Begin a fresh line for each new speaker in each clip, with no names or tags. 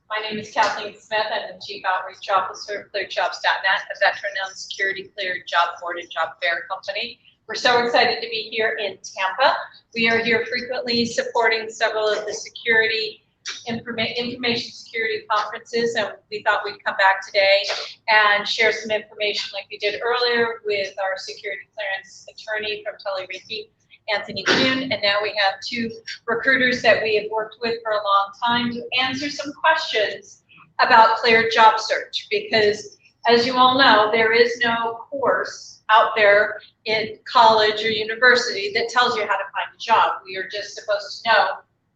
My name is Kathleen Smith. I'm the Chief Outreach Officer of ClearedJobs.Net, a veteran-owned security cleared job board and job fair company. We're so excited to be here in Tampa. We are here frequently supporting several of the security information security conferences, and we thought we'd come back today and share some information like we did earlier with our security clearance attorney from Tully Rinke, Anthony Kuhn, and now we have two recruiters that we have worked with for a long time to answer some questions about cleared job search, because as you all know, there is no course out there in college or university that tells you how to find a job. We are just supposed to know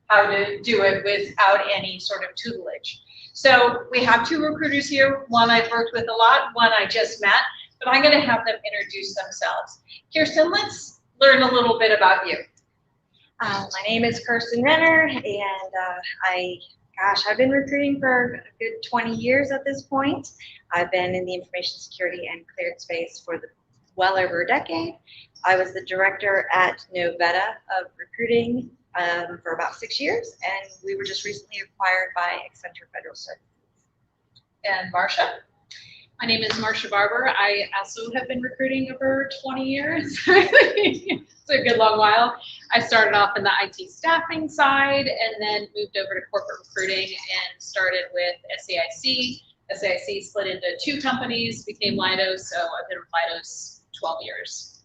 how to do it without any sort of tutelage. So we have two recruiters here. One I've worked with a lot, one I just met, but I'm going to have them introduce themselves. Kirsten, let's learn a little bit about you.
My name is Kirsten Renner, and I've been recruiting for a good 20 years at this point. I've been in the information security and cleared space for well over a decade. I was the director at Novetta of recruiting for about 6 years, and we were just recently acquired by Accenture Federal Services.
And Marsha?
My name is Marsha Barber. I also have been recruiting over 20 years. It's a good long while. I started off in the IT staffing side and then moved over to corporate recruiting and started with SAIC. SAIC split into two companies, became Leidos, so I've been with Leidos 12 years.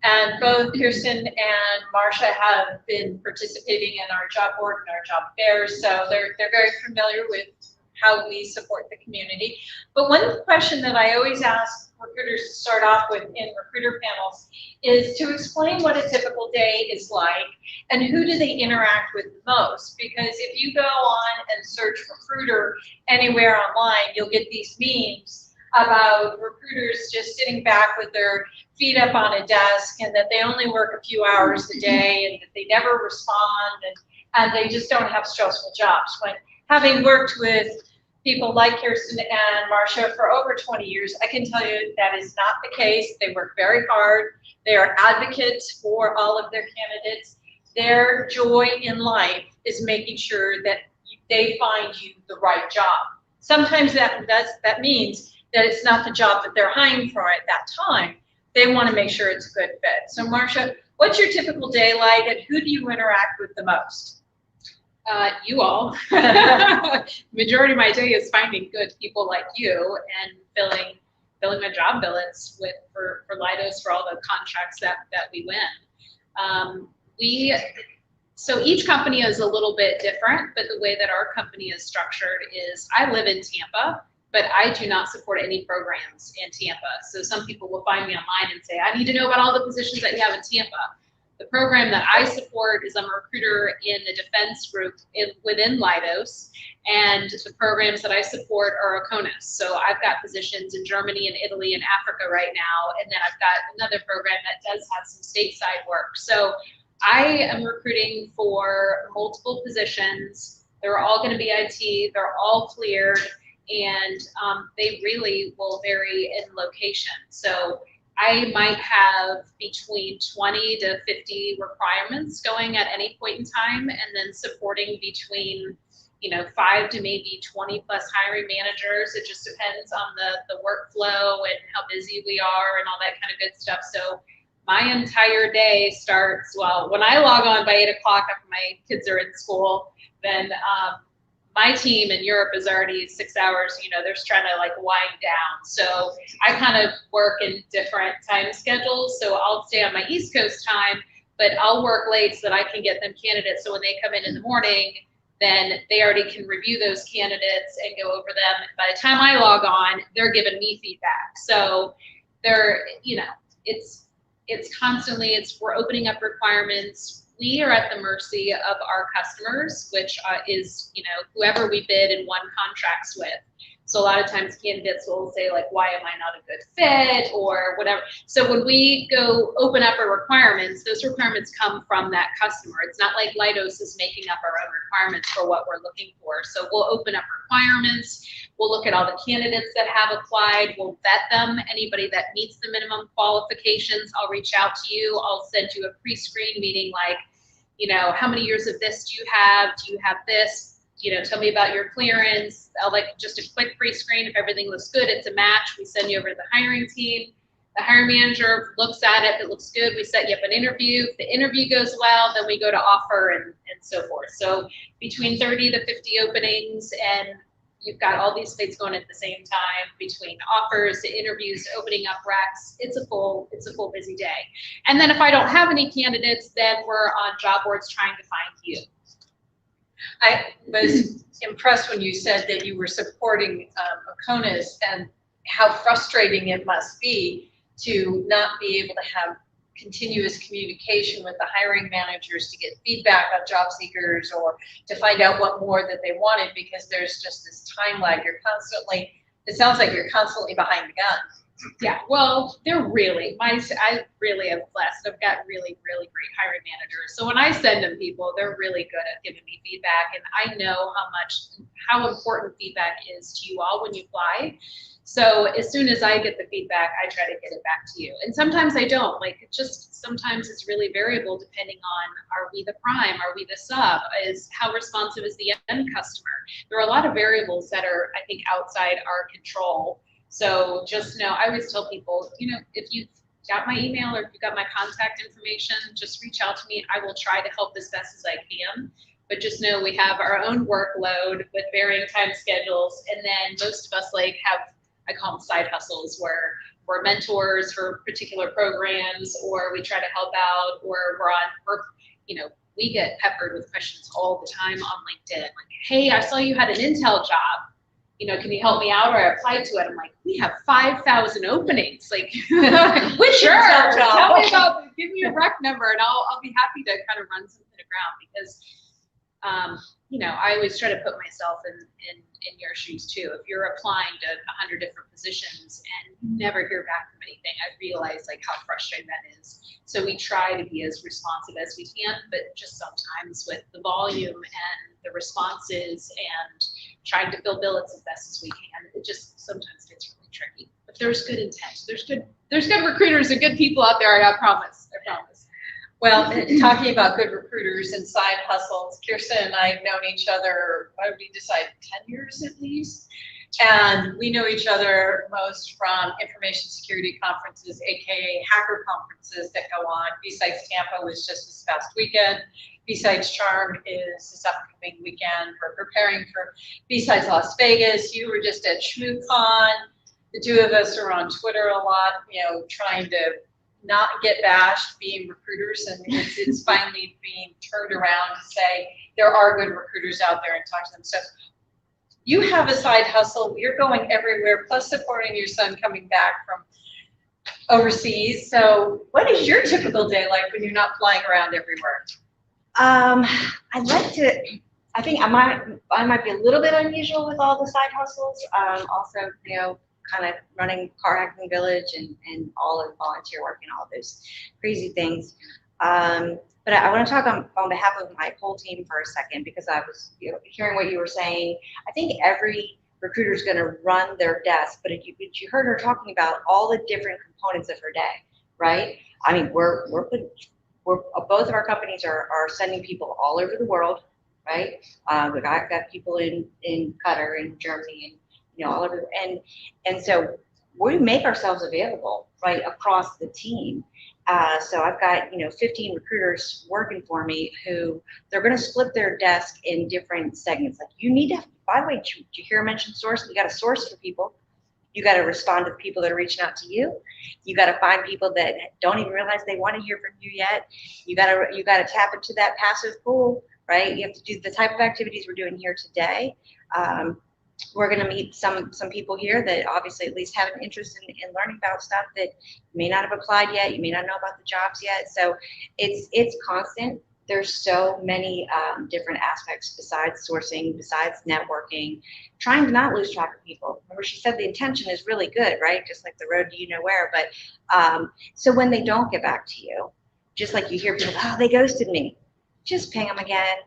And both Kirsten and Marsha have been participating in our job board and our job fairs, so they're very familiar with how we support the community. But one question that I always ask recruiters to start off with in recruiter panels is to explain what a typical day is like and who do they interact with the most. Because if you go on and search recruiter anywhere online, you'll get these memes about recruiters just sitting back with their feet up on a desk and that they only work a few hours a day and that they never respond and they just don't have stressful jobs. When having worked with people like Kirsten and Marsha for over 20 years, I can tell you that is not the case. They work very hard. They are advocates for all of their candidates. Their joy in life is making sure that they find you the right job. Sometimes that means that it's not the job that they're hiring for at that time. They want to make sure it's a good fit. So Marsha, what's your typical day like and who do you interact with the most?
You all. Majority of my day is finding good people like you and filling my job billets for Leidos for all the contracts that we win. So each company is a little bit different, but the way that our company is structured is I live in Tampa, but I do not support any programs in Tampa. So some people will find me online and say, I need to know about all the positions that you have in Tampa. The program that I support is I'm a recruiter in the defense group within Leidos, and the programs that I support are ACONUS. So I've got positions in Germany and Italy and Africa right now, and then I've got another program that does have some stateside work. So I am recruiting for multiple positions. They're all going to be IT. They're all cleared, and they really will vary in location. So I might have between 20 to 50 requirements going at any point in time, and then supporting between 5 to maybe 20 plus hiring managers. It just depends on the workflow and how busy we are and all that kind of good stuff. So my entire day starts, well, when I log on by 8 o'clock after my kids are in school, then my team in Europe is already 6 hours, they're trying to wind down. So I kind of work in different time schedules. So I'll stay on my East Coast time, but I'll work late so that I can get them candidates. So when they come in the morning, then they already can review those candidates and go over them. And by the time I log on, they're giving me feedback. So it's constantly, we're opening up requirements. We are at the mercy of our customers, which is, whoever we bid and won contracts with. So a lot of times candidates will say why am I not a good fit or whatever. So when we go open up our requirements, those requirements come from that customer. It's not like Leidos is making up our own requirements for what we're looking for. So we'll open up requirements. We'll look at all the candidates that have applied. We'll vet them. Anybody that meets the minimum qualifications, I'll reach out to you. I'll send you a pre-screen meeting how many years of this do you have? Do you have this? tell me about your clearance. I'll like just a quick pre-screen. If everything looks good, it's a match. We send you over to the hiring team. The hiring manager looks at it. If it looks good, we set you up an interview. If the interview goes well, then we go to offer and so forth. So between 30 to 50 openings, and you've got all these things going at the same time, between offers to interviews, opening up recs. It's a full busy day. And then if I don't have any candidates, then we're on job boards trying to find you.
I was impressed when you said that you were supporting Oconus, and how frustrating it must be to not be able to have continuous communication with the hiring managers to get feedback on job seekers or to find out what more that they wanted, because there's just this time lag. It sounds like you're constantly behind the gun.
Yeah, well, I really am blessed. I've got really, really great hiring managers. So when I send them people, they're really good at giving me feedback, and I know how important feedback is to you all when you apply. So as soon as I get the feedback, I try to get it back to you. And sometimes I don't. Sometimes it's really variable depending on, are we the prime? Are we the sub? How responsive is the end customer? There are a lot of variables that are, I think, outside our control. So just know, I always tell people, if you've got my email or if you've got my contact information, just reach out to me. I will try to help as best as I can. But just know we have our own workload with varying time schedules. And then most of us have, I call them side hustles, where we're mentors for particular programs, or we try to help out, or we get peppered with questions all the time on LinkedIn. Like, hey, I saw you had an Intel job. Can you help me out? Or I applied to it. I'm like, we have 5,000 openings. Like,
which
sure,
Intel job?
tell me give me a rec number, and I'll be happy to kind of run something around, because I always try to put myself in your shoes too. If you're applying to 100 different positions and you never hear back from anything, I realize how frustrating that is. So we try to be as responsive as we can, but just sometimes with the volume and the responses and trying to fill billets as best as we can, it just sometimes gets really tricky. But there's good intent. There's good recruiters and good people out there. I promise.
Well, talking about good recruiters and side hustles, Kirsten and I have known each other, what did we decide, 10 years at least? And we know each other most from information security conferences, aka hacker conferences that go on. B-Sides Tampa was just this past weekend. B-Sides Charm is this upcoming weekend. We're preparing for B-Sides Las Vegas. You were just at ShmooCon. The two of us are on Twitter a lot, trying to not get bashed being recruiters, and it's finally being turned around to say there are good recruiters out there and talk to them. So you have a side hustle, you're going everywhere, plus supporting your son coming back from overseas. So what is your typical day like when you're not flying around everywhere?
I think I might be a little bit unusual with all the side hustles. Also, kind of running Car Hacking Village and all of volunteer work and all those crazy things. But I want to talk on behalf of my whole team for a second, because I was hearing what you were saying. I think every recruiter is going to run their desk, but you heard her talking about all the different components of her day, right? I mean, we're both of our companies are sending people all over the world, right? We've got people in Qatar and Germany and all over, and so we make ourselves available right across the team. So I've got 15 recruiters working for me who they're going to split their desk in different segments. Like, you need to, by the way, did you hear I mention source? You got to source for people. You got to respond to the people that are reaching out to you. You got to find people that don't even realize they want to hear from you yet. You got to tap into that passive pool, right? You have to do the type of activities we're doing here today. We're going to meet some people here that obviously at least have an interest in learning about stuff that you may not have applied yet. You may not know about the jobs yet. So it's constant. There's so many different aspects besides sourcing, besides networking, trying to not lose track of people. Remember, she said the intention is really good, right? Just like the road to you know where. But so when they don't get back to you, just like you hear people, oh, they ghosted me, just ping them again.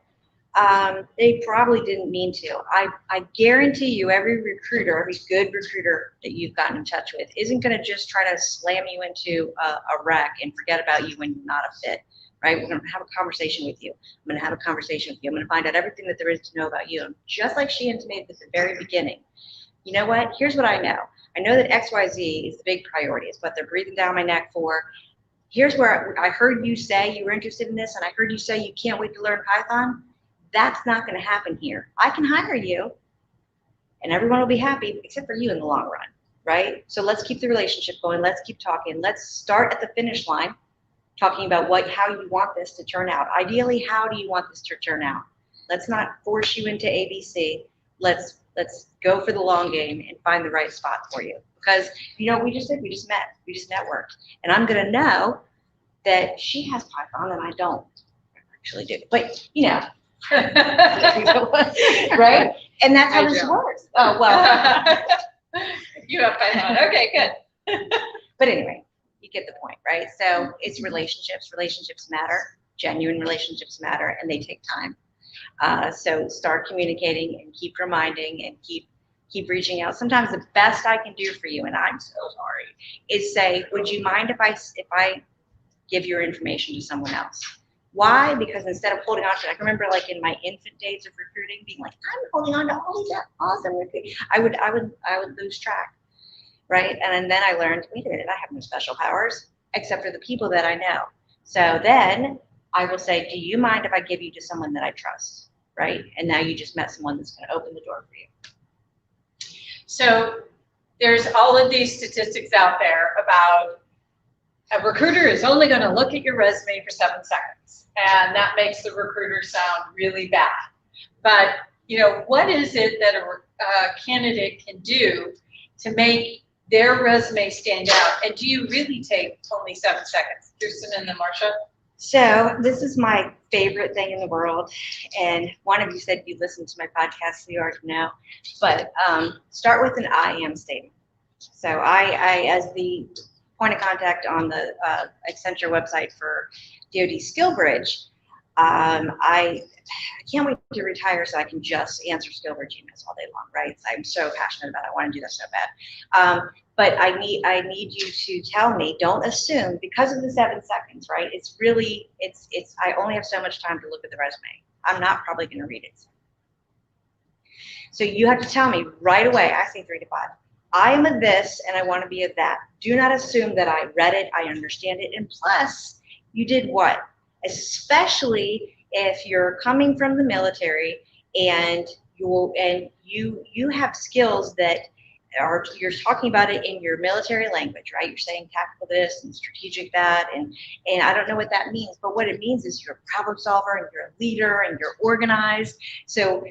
They probably didn't mean to. I guarantee you every good recruiter that you've gotten in touch with isn't going to just try to slam you into a wreck and forget about you when you're not a fit, right? We're going to have a conversation with you. I'm going to have a conversation with you. I'm going to find out everything that there is to know about you. And just like she intimated at the very beginning, you know what? Here's what I know. I know that XYZ is the big priority. It's what they're breathing down my neck for. Here's where I heard you say you were interested in this, and I heard you say you can't wait to learn Python. That's not going to happen here. I can hire you, and everyone will be happy except for you in the long run, right? So let's keep the relationship going. Let's keep talking. Let's start at the finish line, talking about how you want this to turn out. Ideally, how do you want this to turn out? Let's not force you into ABC. Let's go for the long game and find the right spot for you. Because, you know, we just met, we just networked. And I'm going to know that she has Python and I don't actually do. But, you know, right? And that's how this works. Oh, well.
You have Python. Okay, good.
But anyway, you get the point, right? So it's relationships. Relationships matter. Genuine relationships matter, and they take time. So start communicating and keep reminding and keep reaching out. Sometimes the best I can do for you, and I'm so sorry, is say, would you mind if I give your information to someone else? Why? Because instead of holding on to it, I can remember like in my infant days of recruiting being like, I'm holding on to all these awesome recruiting. I would lose track, right? And then I learned, wait a minute, I have no special powers except for the people that I know. So then I will say, do you mind if I give you to someone that I trust, right? And now you just met someone that's going to open the door for you.
So there's all of these statistics out there about a recruiter is only going to look at your resume for 7 seconds, and that makes the recruiter sound really bad. But, you know, what is it that a candidate can do to make their resume stand out? And do you really take only 7 seconds? Kirsten and then Marsha?
So this is my favorite thing in the world, and one of you said you listened to my podcast, so you already know. But start with an I am statement. So I as the point of contact on the Accenture website for DoD Skill Bridge, I can't wait to retire so I can just answer Skill Bridge emails all day long, right? I'm so passionate about it. I want to do that so bad. But I need you to tell me, don't assume, because of the 7 seconds, right? It's really, I only have so much time to look at the resume. I'm not probably going to read it. So you have to tell me right away, I say 3 to 5. I am a this and I want to be a that. Do not assume that I read it, I understand it, and plus, you did what? Especially if you're coming from the military and you have skills that you're talking about it in your military language, right? You're saying tactical this and strategic that, and I don't know what that means, but what it means is you're a problem solver and you're a leader and you're organized. So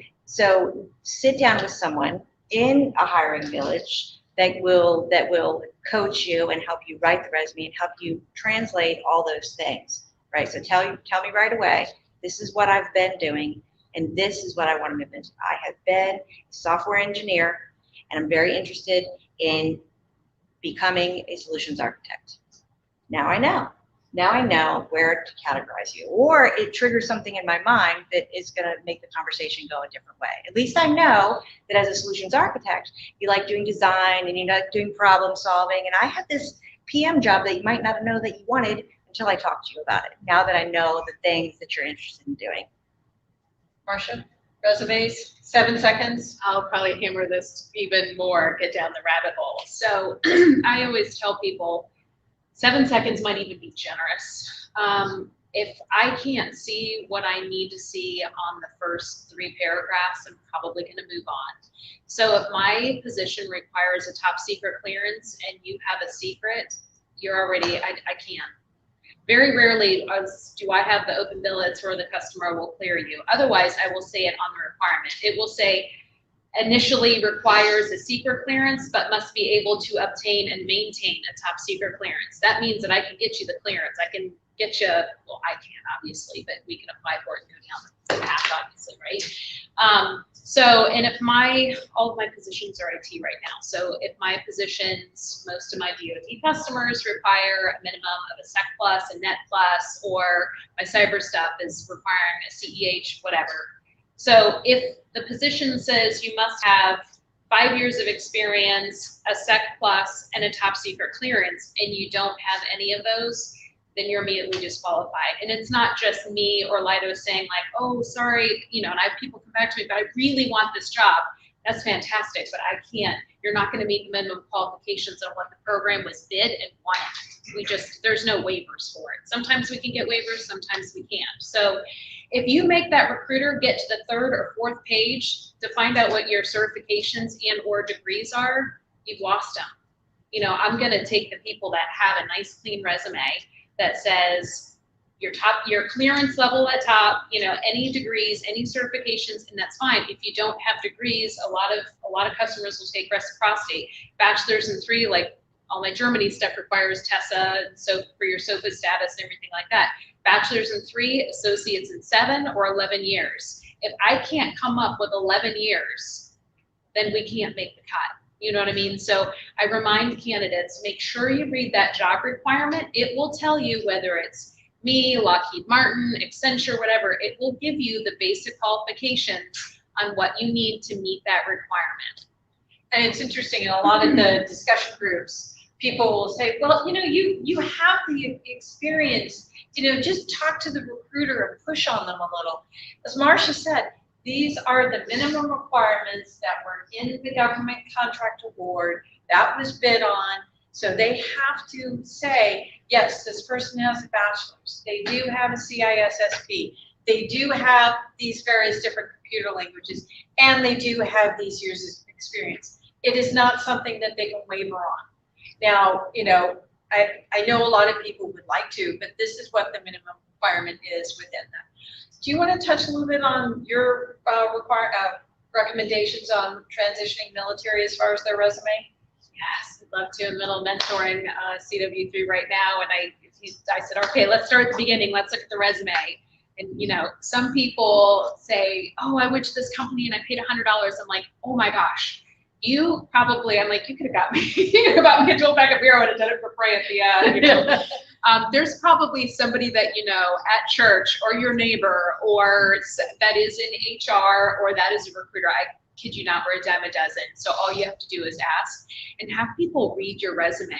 sit down with someone in a hiring village that will coach you and help you write the resume and help you translate all those things, right? So tell me right away, this is what I've been doing and this is what I want to move into. I have been a software engineer and I'm very interested in becoming a solutions architect. Now I know where to categorize you, or it triggers something in my mind that is going to make the conversation go a different way. At least I know that as a solutions architect, you like doing design and you like doing problem solving. And I have this PM job that you might not know that you wanted until I talked to you about it. Now that I know the things that you're interested in doing.
Marsha, resumes, 7 seconds.
I'll probably hammer this even more, get down the rabbit hole. So I always tell people 7 seconds might even be generous. If I can't see what I need to see on the first 3 paragraphs, I'm probably going to move on. So if my position requires a top secret clearance and you have a secret, you're already, I can't. Very rarely do I have the open billets or the customer will clear you. Otherwise, I will say it on the requirement. It will say, initially requires a secret clearance, but must be able to obtain and maintain a top secret clearance. That means that I can get you the clearance. I can get you, well, I can't obviously, but we can apply for it and go down the path, obviously, right? And if all of my positions are IT right now. So if my positions, most of my DoD customers require a minimum of a Sec Plus, a Net Plus, or my cyber stuff is requiring a CEH, whatever. So if the position says you must have 5 years of experience, a Sec Plus, and a top secret clearance, and you don't have any of those, then you're immediately disqualified. And it's not just me or Leidos saying like, oh, sorry, you know, and I have people come back to me, but I really want this job. That's fantastic, but I can't. You're not going to meet the minimum qualifications of what the program was bid and wanted. There's no waivers for it. Sometimes we can get waivers, sometimes we can't. So if you make that recruiter get to the 3rd or 4th page to find out what your certifications and or degrees are, you've lost them. You know, I'm going to take the people that have a nice clean resume that says your clearance level at top, you know, any degrees, any certifications, and that's fine. If you don't have degrees, a lot of customers will take reciprocity. Bachelor's in 3, like all my Germany stuff requires TESA, so for your SOFA status and everything like that. Bachelor's in 3, associates in 7 or 11 years. If I can't come up with 11 years, then we can't make the cut. You know what I mean? So I remind candidates, make sure you read that job requirement. It will tell you whether it's me, Lockheed Martin, Accenture, whatever. It will give you the basic qualifications on what you need to meet that requirement.
And it's interesting, in a lot of the discussion groups, people will say, well, you know, you have the experience, you know, just talk to the recruiter and push on them a little. As Marsha said, these are the minimum requirements that were in the government contract award that was bid on. So they have to say, yes, this person has a bachelor's. They do have a CISSP. They do have these various different computer languages, and they do have these years of experience. It is not something that they can waver on. Now, you know, I know a lot of people would like to, but this is what the minimum requirement is within that. Do you want to touch a little bit on your recommendations on transitioning military as far as their resume?
Yes, I'd love to. I'm middle mentoring CW3 right now, and I said, okay, let's start at the beginning. Let's look at the resume. And you know, some people say, oh, I went to this company and I paid $100. I'm like, oh my gosh. You probably, I'm like, you could have got me, a 12-pack of beer. I would have done it for free at the, you know. There's probably somebody that you know at church or your neighbor or that is in HR or that is a recruiter. I kid you not, we're a dime a dozen. So all you have to do is ask and have people read your resume.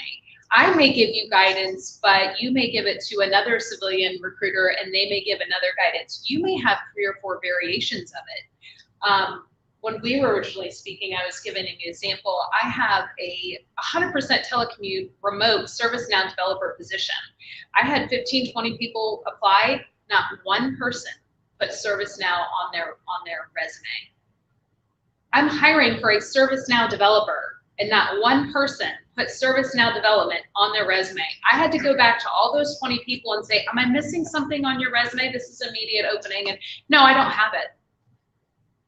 I may give you guidance, but you may give it to another civilian recruiter and they may give another guidance. You may have 3 or 4 variations of it. When we were originally speaking, I was given an example. I have a 100% telecommute remote ServiceNow developer position. I had 15, 20 people apply. Not one person put ServiceNow on their resume. I'm hiring for a ServiceNow developer, and not one person put ServiceNow development on their resume. I had to go back to all those 20 people and say, am I missing something on your resume? This is immediate opening. And no, I don't have it.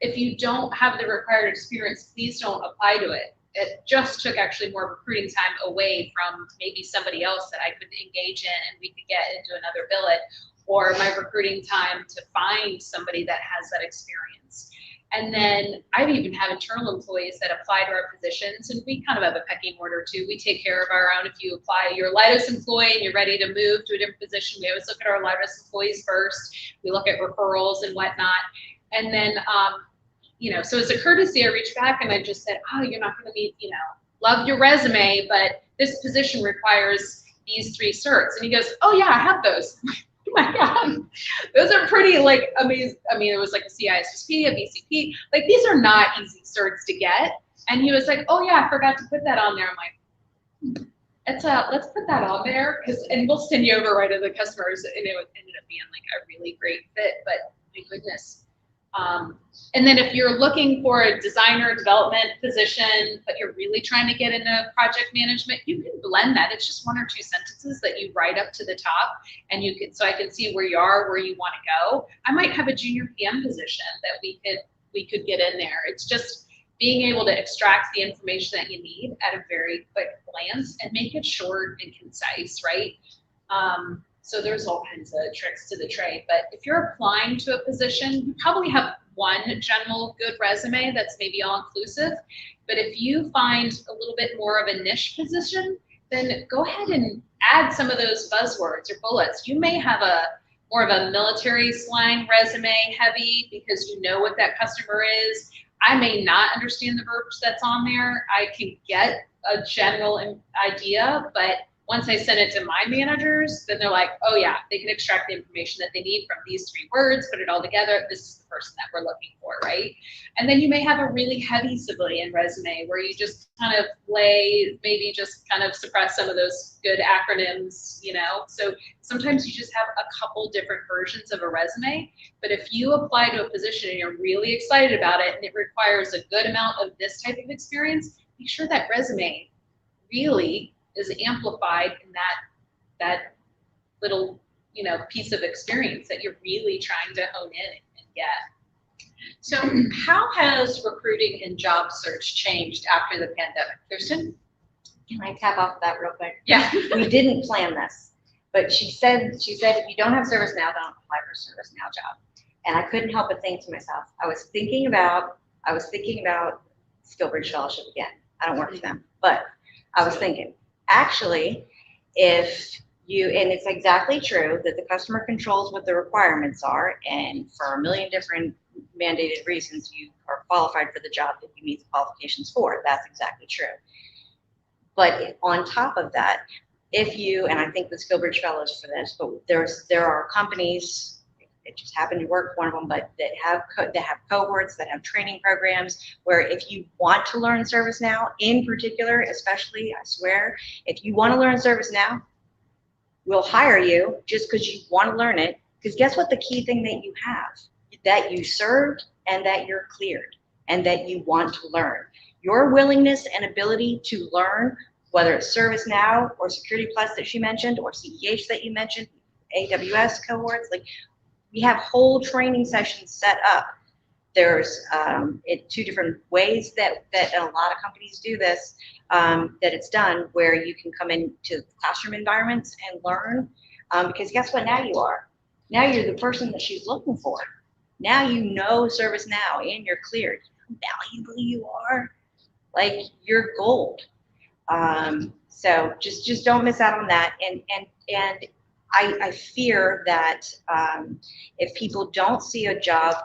If you don't have the required experience, please don't apply to it. It just took actually more recruiting time away from maybe somebody else that I could engage in and we could get into another billet, or my recruiting time to find somebody that has that experience. And then I've even had internal employees that apply to our positions, and we kind of have a pecking order too. We take care of our own. If you apply, you're a Leidos employee and you're ready to move to a different position, we always look at our Leidos employees first. We look at referrals and whatnot. And then, you know, so as a courtesy, I reached back and I just said, oh, you're not going to meet, you know, love your resume, but this position requires these 3 certs. And he goes, oh yeah, I have those. Oh my God, those are pretty like amazing. I mean, it was like a CISSP, a BCP, like these are not easy certs to get. And he was like, oh yeah, I forgot to put that on there. I'm like, let's put that on there, and we'll send you over right to the customers. And it ended up being like a really great fit, but my goodness. And then if you're looking for a designer development position, but you're really trying to get into project management, you can blend that. It's just 1 or 2 sentences that you write up to the top, and you can, so I can see where you are, where you want to go. I might have a junior PM position that we could get in there. It's just being able to extract the information that you need at a very quick glance and make it short and concise, right? So there's all kinds of tricks to the trade, but if you're applying to a position, you probably have one general good resume that's maybe all inclusive, but if you find a little bit more of a niche position, then go ahead and add some of those buzzwords or bullets. You may have a more of a military slang resume heavy because you know what that customer is. I may not understand the verbiage that's on there. I can get a general idea, but once I send it to my managers, then they're like, oh yeah, they can extract the information that they need from these 3 words, put it all together. This is the person that we're looking for, right? And then you may have a really heavy civilian resume where you just kind of maybe just kind of suppress some of those good acronyms, you know? So sometimes you just have a couple different versions of a resume, but if you apply to a position and you're really excited about it and it requires a good amount of this type of experience, make sure that resume really is amplified in that little, you know, piece of experience that you're really trying to hone in and get.
So how has recruiting and job search changed after the pandemic? Kirsten?
Can I tap off that real quick?
Yeah.
We didn't plan this, but she said if you don't have ServiceNow, don't apply for a ServiceNow job. And I couldn't help but think to myself, I was thinking about Skillbridge Fellowship again. I don't work for them, but I was thinking, actually, if you, and it's exactly true that the customer controls what the requirements are, and for a million different mandated reasons, you are qualified for the job that you meet the qualifications for. That's exactly true. But on top of that, if you, and I think the Skillbridge Fellows for this, but there are companies, it just happened to work for one of them, but that have cohorts, that have training programs where if you want to learn ServiceNow, in particular, especially, I swear, if you want to learn ServiceNow, we'll hire you just because you want to learn it. Because guess what the key thing that you have? That you served and that you're cleared and that you want to learn. Your willingness and ability to learn, whether it's ServiceNow or Security Plus that she mentioned, or CEH that you mentioned, AWS cohorts, like we have whole training sessions set up. There's 2 different ways that a lot of companies do this, that it's done, where you can come into classroom environments and learn, because guess what, now you're the person that she's looking for. Now you know ServiceNow and you're cleared. How valuable you are, like you're gold. So just don't miss out on that. And I fear that if people don't see a job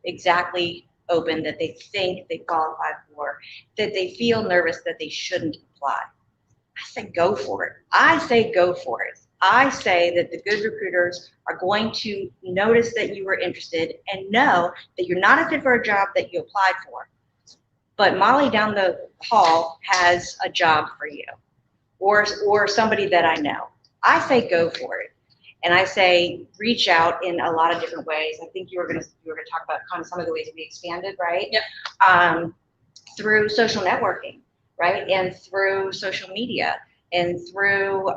exactly open that they think they qualify for, that they feel nervous that they shouldn't apply. I say go for it. I say go for it. I say that the good recruiters are going to notice that you were interested and know that you're not a fit for a job that you applied for. But Molly down the hall has a job for you, or somebody that I know. I say go for it. And I say reach out in a lot of different ways. I think you were gonna talk about kind of some of the ways we expanded, right?
Yep.
Through social networking, right? And through social media, and through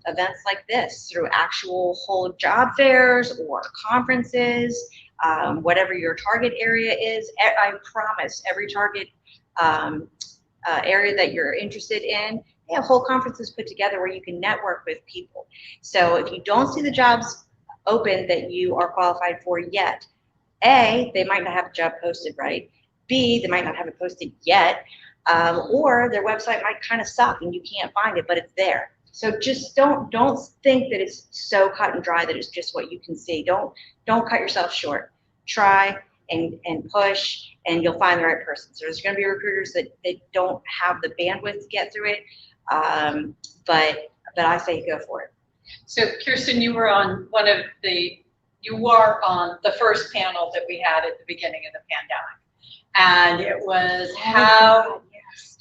events like this, through actual whole job fairs or conferences, whatever your target area is. I promise every target area that you're interested in, they have whole conferences put together where you can network with people. So if you don't see the jobs open that you are qualified for yet, A, they might not have a job posted, right? B, they might not have it posted yet, or their website might kind of suck and you can't find it, but it's there. So just don't think that it's so cut and dry that it's just what you can see. Don't cut yourself short. Try and push, and you'll find the right person. So there's going to be recruiters that don't have the bandwidth to get through it, but I say go for it.
So Kirsten, you were on the first panel that we had at the beginning of the pandemic, and it was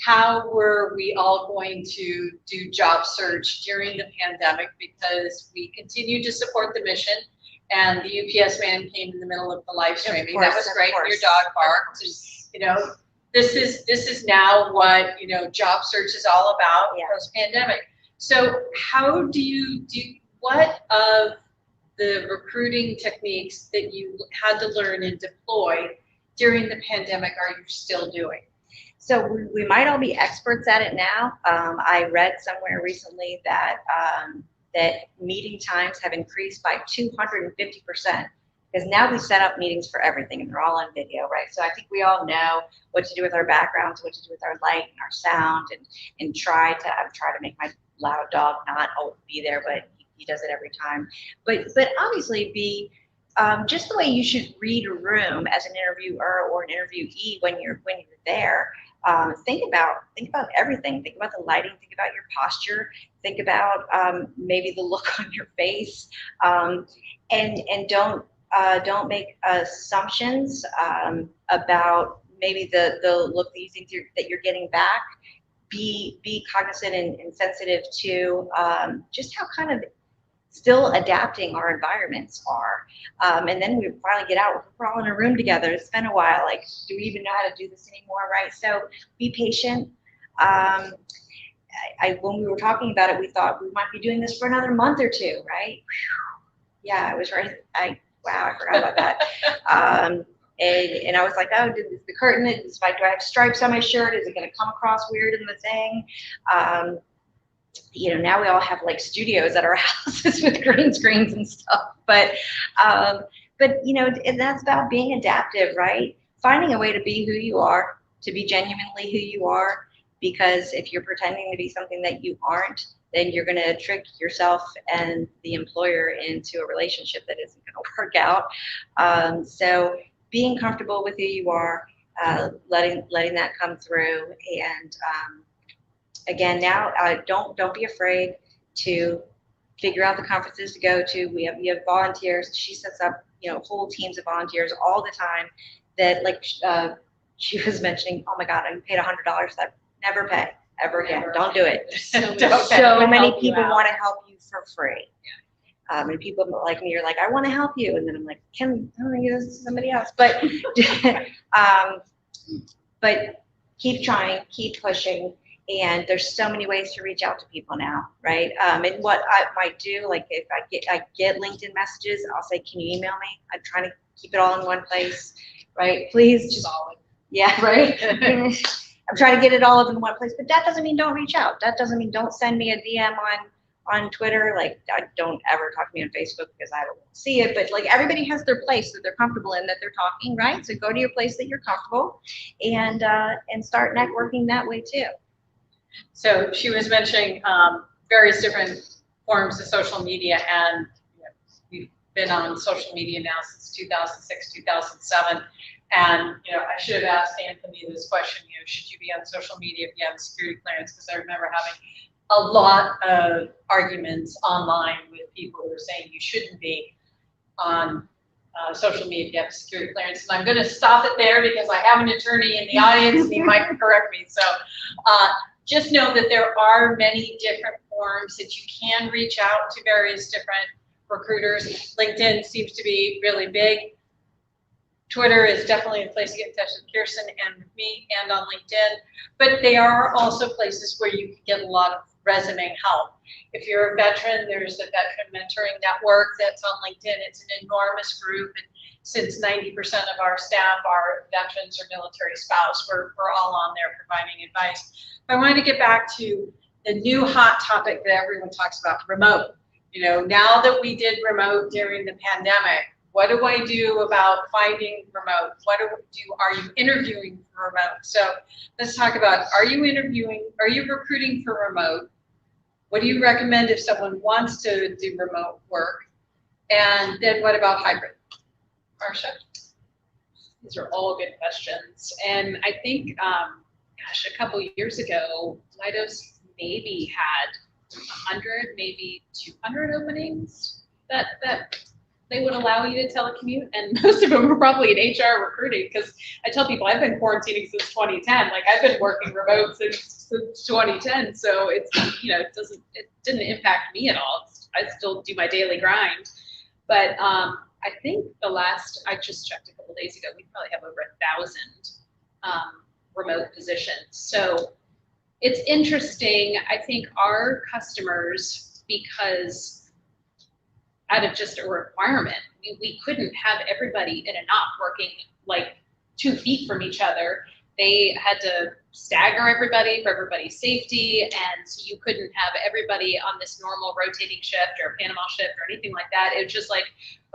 how were we all going to do job search during the pandemic, because we continued to support the mission. And the UPS man came in the middle of the live streaming. That was great. Your dog barked. You know, this is now what, you know, job search is all about post pandemic. So how do you what of the recruiting techniques that you had to learn and deploy during the pandemic are you still doing?
So we might all be experts at it now. I read somewhere recently that that meeting times have increased by 250%, because now we set up meetings for everything and they're all on video, right? So I think we all know what to do with our backgrounds, what to do with our light and our sound, and try to make my loud dog not be there, but he does it every time. But obviously be just the way you should read a room as an interviewer or an interviewee when you're there. think about everything. Think about the lighting. Think about your posture. Think about maybe the look on your face, and don't make assumptions about maybe the look that you think that you're getting back. Be cognizant and sensitive to just how kind of still adapting our environments are. And then we finally get out, we're all in a room together. It's been a while. Like, do we even know how to do this anymore, right? So be patient. When we were talking about it, we thought we might be doing this for another month or two, right? Yeah, I was right. Wow, I forgot about that. And I was like, oh, is the curtain, do I have stripes on my shirt? Is it going to come across weird in the thing? Now we all have like studios at our houses with green screens and stuff. But and that's about being adaptive, right? Finding a way to be who you are, to be genuinely who you are, because if you're pretending to be something that you aren't, then you're going to trick yourself and the employer into a relationship that isn't going to work out. So being comfortable with who you are, letting that come through, and again, now don't be afraid to figure out the conferences to go to. We have volunteers. She sets up whole teams of volunteers all the time. That like she was mentioning. Oh my God, I paid $100. That never pay ever again. Don't do it. So many people want to help you for free. And people like me are like, I want to help you, and then I'm like, I'm gonna give this to somebody else. But but keep trying, keep pushing. And there's so many ways to reach out to people now, right? And what I might do, like if I get LinkedIn messages, I'll say, can you email me? I'm trying to keep it all in one place, right? Please just, yeah, right? I'm trying to get it all in one place, but that doesn't mean don't reach out. That doesn't mean don't send me a DM on Twitter. Like, don't ever talk to me on Facebook because I don't see it, but like everybody has their place that they're comfortable in, that they're talking, right? So go to your place that you're comfortable and start networking that way too.
So she was mentioning various different forms of social media, and we've been on social media now since 2006, 2007. And I should have asked Anthony this question. Should you be on social media if you have a security clearance? Because I remember having a lot of arguments online with people who are saying you shouldn't be on social media if you have a security clearance. And I'm going to stop it there because I have an attorney in the audience and he might correct me. So. Just know that there are many different forms that you can reach out to various different recruiters. LinkedIn seems to be really big. Twitter is definitely a place to get in touch with Kirsten and with me, and on LinkedIn. But they are also places where you can get a lot of resume help. If you're a veteran, there's the Veteran Mentoring Network that's on LinkedIn. It's an enormous group. And since 90% of our staff are veterans or military spouse, we're all on there providing advice. But I wanted to get back to the new hot topic that everyone talks about, remote. Now that we did remote during the pandemic, what do I do about finding remote? Are you interviewing for remote? So let's talk about, are you interviewing, are you recruiting for remote? What do you recommend if someone wants to do remote work? And then what about hybrid? Marsha?
These are all good questions. And I think, a couple years ago, Leidos maybe had 100, maybe 200 openings that they would allow you to telecommute, and most of them were probably in HR recruiting, because I tell people I've been quarantining since 2010. Like, I've been working remote since 2010, so it's it didn't impact me at all. I still do my daily grind, but I think I just checked a couple days ago, we probably have over 1,000 remote positions. So it's interesting. I think our customers, because out of just a requirement, we couldn't have everybody in a knot working like 2 feet from each other. They had to stagger everybody for everybody's safety, and so you couldn't have everybody on this normal rotating shift or Panama shift or anything like that. It was just like,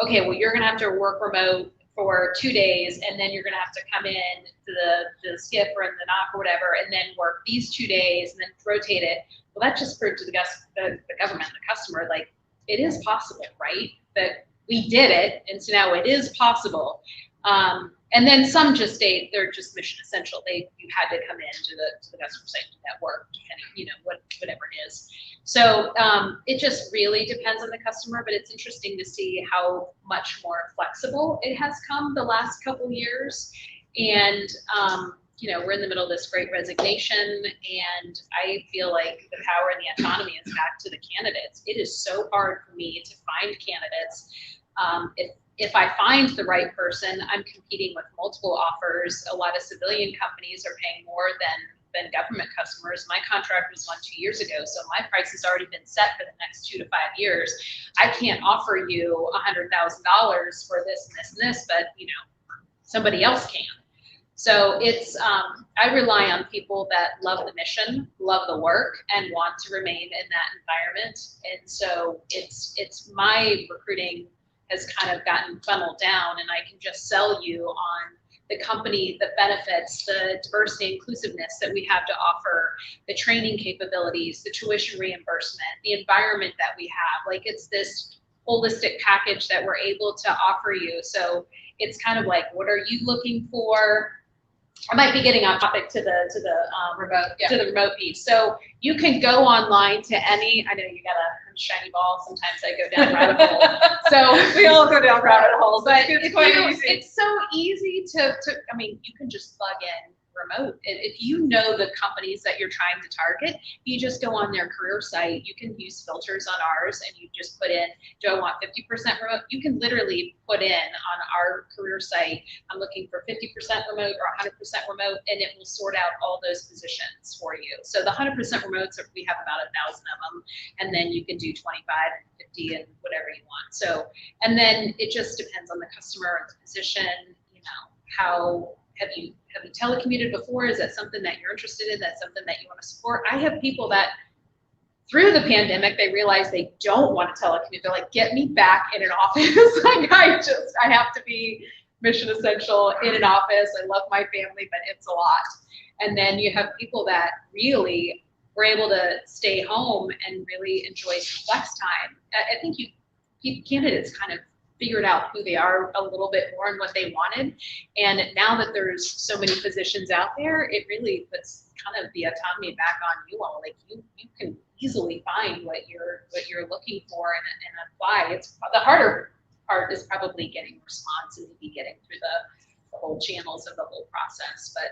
okay, well, you're gonna have to work remote for 2 days, and then you're gonna have to come in to the skiff or in the knock or whatever, and then work these 2 days and then rotate it. Well, that just proved to the government, the customer, like, it is possible, right? That we did it, and so now it is possible. And then some just they're just mission essential. You had to come in to the customer site to that work, depending, whatever it is. So it just really depends on the customer, but it's interesting to see how much more flexible it has come the last couple years. And we're in the middle of this great resignation, and I feel like the power and the autonomy is back to the candidates. It is so hard for me to find candidates. If I find the right person, I'm competing with multiple offers. A lot of civilian companies are paying more than government customers. My contract was won 2 years ago, so my price has already been set for the next 2 to 5 years. I can't offer you $100,000 for this and this and this, but somebody else can. So it's I rely on people that love the mission, love the work, and want to remain in that environment. And so it's my recruiting has kind of gotten funneled down, and I can just sell you on the company, the benefits, the diversity, inclusiveness that we have to offer, the training capabilities, the tuition reimbursement, the environment that we have. Like, it's this holistic package that we're able to offer you. So it's kind of like, what are you looking for? I might be getting off topic to the remote piece. So you can go online to any. I know you got a shiny ball. Sometimes I go down rabbit hole. So
we all go down rabbit holes,
but
it's quite easy.
It's so easy to. I mean, you can just plug in remote. If you know the companies that you're trying to target, you just go on their career site. You can use filters on ours, and you just put in, do I want 50% remote? You can literally put in on our career site, I'm looking for 50% remote or 100% remote, and it will sort out all those positions for you. So the 100% remotes, we have about 1,000 of them, and then you can do 25 and 50 and whatever you want. So, and then it just depends on the customer and the position. How have you telecommuted before? Is that something that you're interested in? That's something that you want to support? I have people that through the pandemic, they realize they don't want to telecommute. They're like, get me back in an office. Like, I have to be mission essential in an office. I love my family, but it's a lot. And then you have people that really were able to stay home and really enjoy some flex time. I think candidates kind of figured out who they are a little bit more and what they wanted. And now that there's so many positions out there, it really puts kind of the autonomy back on you all. Like, you can easily find what you're looking for and apply. It's the harder part is probably getting response and maybe getting through the whole channels of the whole process. But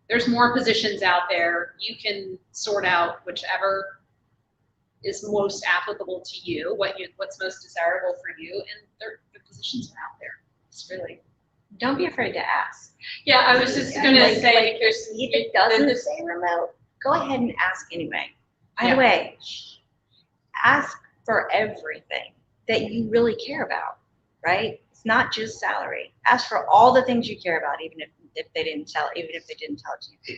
there's more positions out there. You can sort out whichever is most applicable to you, what's most desirable for you, and the positions are out there. It's really,
don't be afraid to ask.
Yeah, I was just going to say,
if it doesn't say remote, go ahead and ask anyway. By the way, ask for everything that you really care about, right? It's not just salary. Ask for all the things you care about, even if they didn't tell it to you.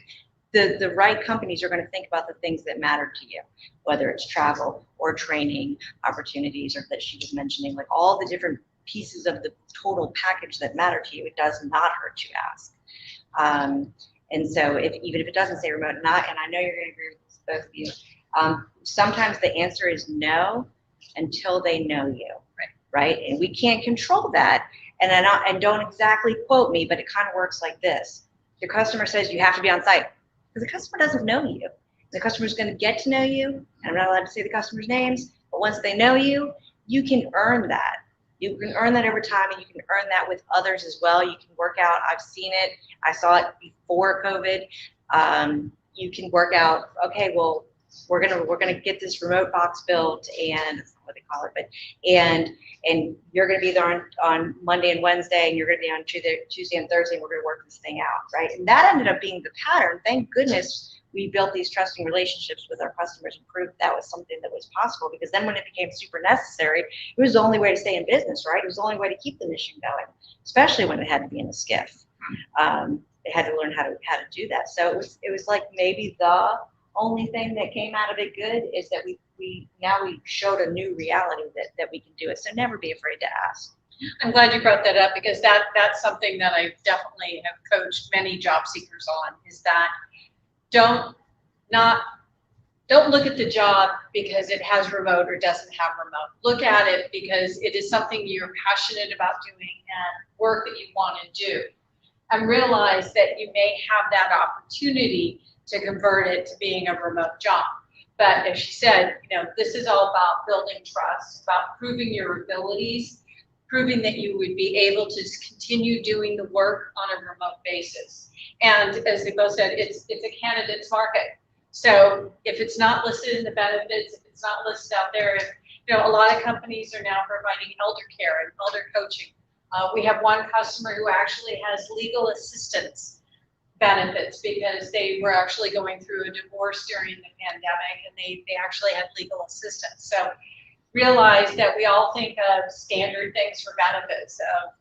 The right companies are going to think about the things that matter to you, whether it's travel or training opportunities, or that she was mentioning, like all the different pieces of the total package that matter to you. It does not hurt to ask. And so even if it doesn't say remote, and I know you're going to agree with this, both of you, sometimes the answer is no until they know you, right? And we can't control that. And don't exactly quote me, but it kind of works like this. Your customer says you have to be on site. Because the customer doesn't know you. The customer is going to get to know you, and I'm not allowed to say the customer's names, but once they know you, you can earn that. You can earn that over time, and you can earn that with others as well. You can work out. I've seen it. I saw it before COVID. You can work out, okay, well, we're gonna get this remote box built, and what they call it, but and you're gonna be there on Monday and Wednesday, and you're gonna be on Tuesday and Thursday, and we're gonna work this thing out, right? And that ended up being the pattern. Thank goodness we built these trusting relationships with our customers and proved that was something that was possible, because then when it became super necessary, it was the only way to stay in business, right? It was the only way to keep the mission going, especially when it had to be in a skiff. They had to learn how to do that. So it was like maybe the only thing that came out of it good is that we showed a new reality that we can do it. So never be afraid to ask.
I'm glad you brought that up, because that's something that I definitely have coached many job seekers on, is that don't look at the job because it has remote or doesn't have remote. Look at it because it is something you're passionate about doing and work that you want to do. and realize that you may have that opportunity to convert it to being a remote job. But as she said, this is all about building trust, about proving your abilities, proving that you would be able to continue doing the work on a remote basis. And as they both said, it's a candidate's market. So if it's not listed in the benefits, if it's not listed out there, a lot of companies are now providing elder care and elder coaching. We have one customer who actually has legal assistance benefits because they were actually going through a divorce during the pandemic, and they actually had legal assistance. So realize that we all think of standard things for benefits of,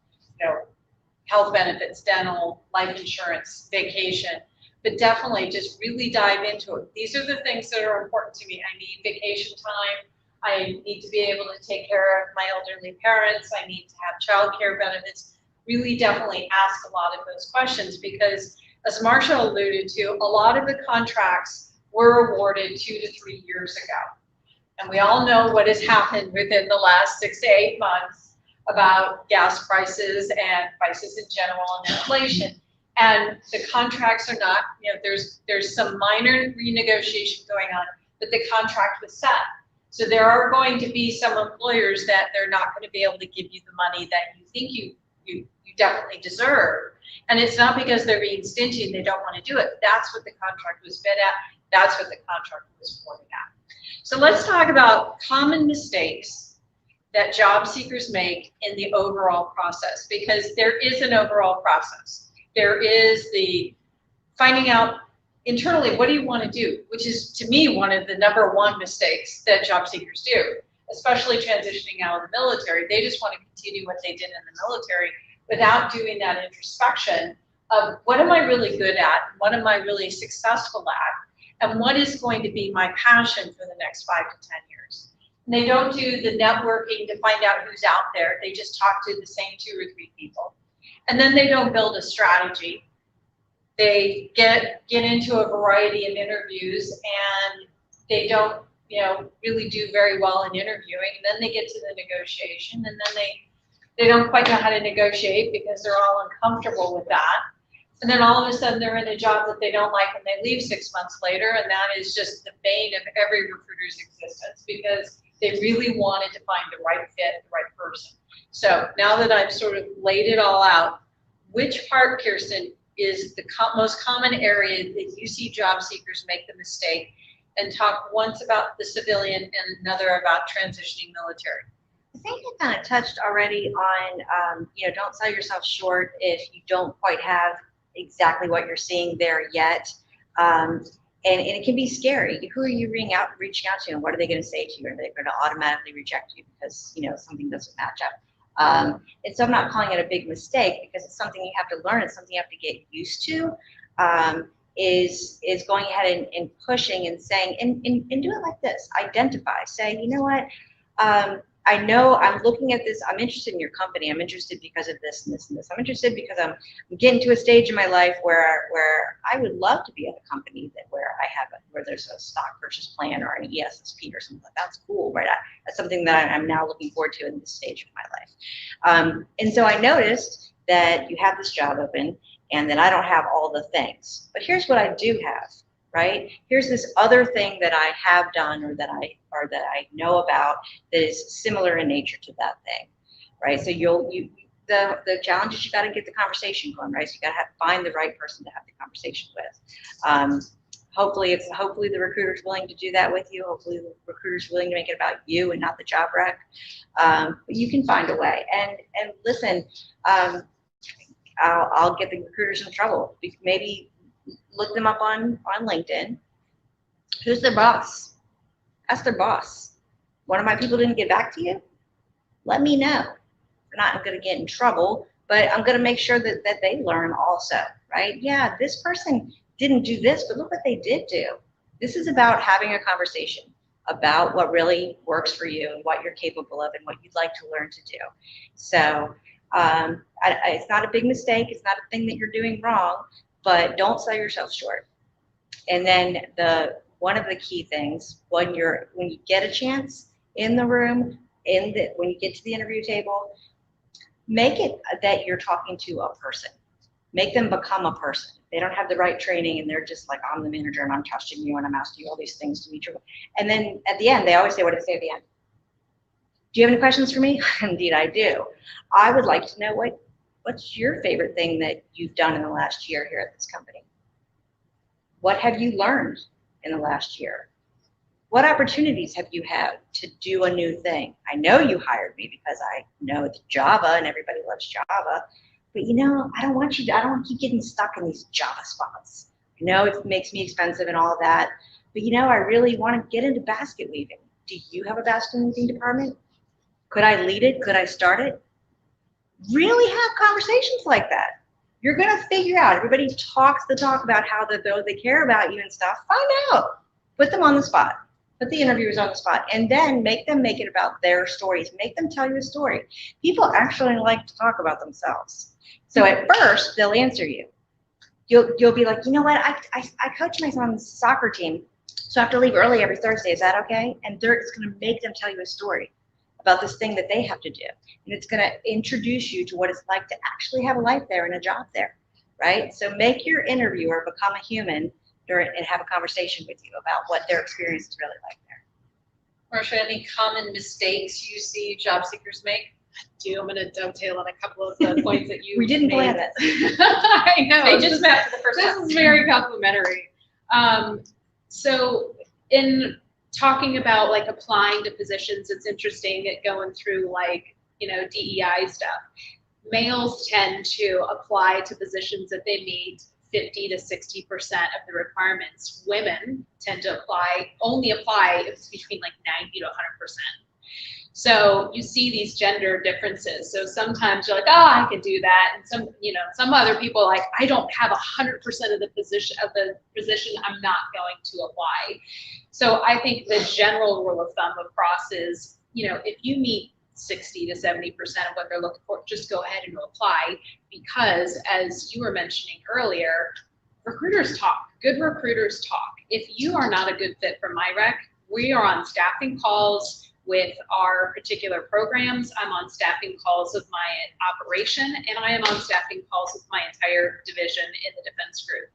health benefits, dental, life insurance, vacation, but definitely just really dive into it. These are the things that are important to me. I need vacation time. I need to be able to take care of my elderly parents. I need to have childcare benefits. Really definitely ask a lot of those questions because, as Marsha alluded to, a lot of the contracts were awarded 2 to 3 years ago. And we all know what has happened within the last 6 to 8 months about gas prices and prices in general and inflation. And the contracts are not, there's some minor renegotiation going on, but the contract was set. So there are going to be some employers that they're not going to be able to give you the money that you think you definitely deserve. And it's not because they're being stingy and they don't want to do it. That's what the contract was bid at. That's what the contract was awarded at. So let's talk about common mistakes that job seekers make in the overall process, because there is an overall process. There is the finding out internally, what do you want to do? Which is, to me, one of the #1 mistakes that job seekers do, especially transitioning out of the military. They just want to continue what they did in the military without doing that introspection of what am I really good at? What am I really successful at? And what is going to be my passion for the next 5 to 10 years? And they don't do the networking to find out who's out there. They just talk to the same 2 or 3 people. And then they don't build a strategy. They get into a variety of interviews and they don't, really do very well in interviewing. And then they get to the negotiation and then they don't quite know how to negotiate because they're all uncomfortable with that. And then all of a sudden they're in a job that they don't like and they leave 6 months later, and that is just the bane of every recruiter's existence because they really wanted to find the right fit, the right person. So now that I've sort of laid it all out, which part, Kirsten, is the most common area that you see job seekers make the mistake? And talk once about the civilian and another about transitioning military.
I think I kind of touched already on, don't sell yourself short if you don't quite have exactly what you're seeing there yet. And it can be scary. Who are you reaching out to, and what are they going to say to you? Are they going to automatically reject you because something doesn't match up? And so I'm not calling it a big mistake because it's something you have to learn. It's something you have to get used to. Is going ahead and pushing and saying and do it like this. Identify. Say, you know what? I know I'm looking at this. I'm interested in your company. I'm interested because of this and this and this. I'm interested because I'm getting to a stage in my life where I would love to be at a company where there's a stock purchase plan or an ESSP or something like that. That's cool, right? That's something that I'm now looking forward to in this stage of my life. And so I noticed that you have this job open and that I don't have all the things. But here's what I do have, right? Here's this other thing that I have done or that I know about that is similar in nature to that thing, right? So the challenge is you got to get the conversation going, right? So you got to find the right person to have the conversation with. Hopefully the recruiter's willing to do that with you. Hopefully the recruiter's willing to make it about you and not the job rec. But you can find a way. And listen, I'll get the recruiters in trouble. Maybe look them up on LinkedIn. Who's their boss? Ask their boss. One of my people didn't get back to you? Let me know. I'm not going to get in trouble, but I'm going to make sure that they learn also, right? Yeah, this person didn't do this, but look what they did do. This is about having a conversation about what really works for you and what you're capable of and what you'd like to learn to do. So it's not a big mistake. It's not a thing that you're doing wrong, but don't sell yourself short. And then one of the key things when you get a chance in the room, when you get to the interview table, make it that you're talking to a person. Make them become a person. They don't have the right training and they're just like, I'm the manager and I'm trusting you and I'm asking you all these things to meet you. And then at the end, they always say, what do they say at the end? Do you have any questions for me? Indeed, I do. I would like to know what's your favorite thing that you've done in the last year here at this company? What have you learned in the last year? What opportunities have you had to do a new thing? I know you hired me because I know it's Java and everybody loves Java, but you know, I don't want you getting stuck in these Java spots. I know it makes me expensive and all of that, but you know, I really want to get into basket weaving. Do you have a basket weaving department? Could I lead it? Could I start it? Really have conversations like that. You're going to figure out, everybody talks the talk about how they care about you and stuff. Find out. Put them on the spot. Put the interviewers on the spot. And then make them make it about their stories. Make them tell you a story. People actually like to talk about themselves. So at first, they'll answer you. You'll be like, you know what, I coach my son's soccer team, so I have to leave early every Thursday. Is that okay? And it's going to make them tell you a story about this thing that they have to do. And it's going to introduce you to what it's like to actually have a life there and a job there, right? So make your interviewer become a human and have a conversation with you about what their experience is really like there.
Marsha, any common mistakes you see job seekers make?
I'm going to dovetail on a couple of the points that you
We didn't
made.
plan this.
I know.
They just met for the first
This
time.
is very complimentary. So in talking about like applying to positions, it's interesting going through like, DEI stuff. Males tend to apply to positions that they meet 50 to 60% of the requirements. Women tend to only apply if it's between like 90 to 100%. So you see these gender differences. So sometimes you're like, oh, I can do that. And some other people are like, I don't have 100% of the position, I'm not going to apply. So I think the general rule of thumb across is, if you meet 60 to 70% of what they're looking for, just go ahead and apply, because as you were mentioning earlier, recruiters talk. Good recruiters talk. If you are not a good fit for my rec, we are on staffing calls with our particular programs. I'm on staffing calls with my operation, and I am on staffing calls with my entire division in the defense group.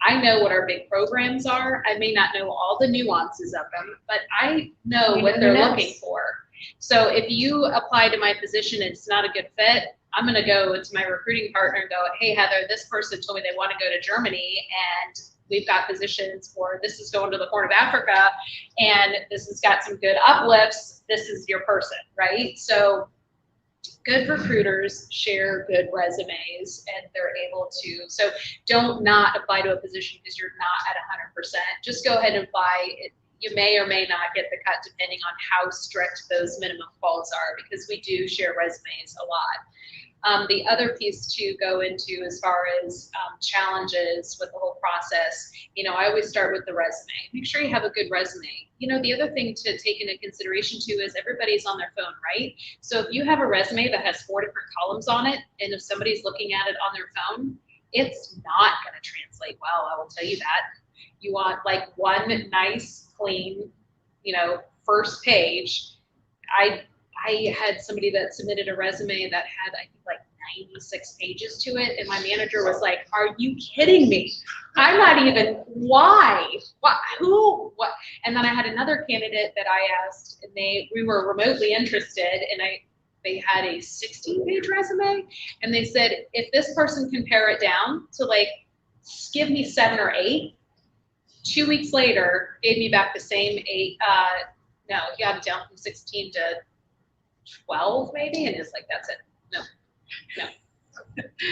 I know what our big programs are. I may not know all the nuances of them, but I know what they're looking for. So if you apply to my position and it's not a good fit, I'm going to go to my recruiting partner and go, hey, Heather, this person told me they want to go to Germany, and we've got positions, or this is going to the Horn of Africa, and this has got some good uplifts. This is your person, right? So good recruiters share good resumes, and they're able to. So don't not apply to a position because you're not at 100%. Just go ahead and apply. You may or may not get the cut depending on how strict those minimum quals are, because we do share resumes a lot. The other piece to go into as far as challenges with the whole process, I always start with the resume. Make sure you have a good resume. The other thing to take into consideration too is everybody's on their phone, right? So if you have a resume that has 4 different columns on it, and if somebody's looking at it on their phone, it's not going to translate well, I will tell you that. You want like one nice, clean, first page. I had somebody that submitted a resume that had, I think, like 96 pages to it, and my manager was like, are you kidding me? I'm not even, why? What? Who? What? And then I had another candidate that I asked, and we were remotely interested, and they had a 16-page resume, and they said, if this person can pare it down to like, give me 7 or 8, 2 weeks later, gave me back the same 8, no, he got it down from 16 to 12 maybe, and it's like, that's it. No.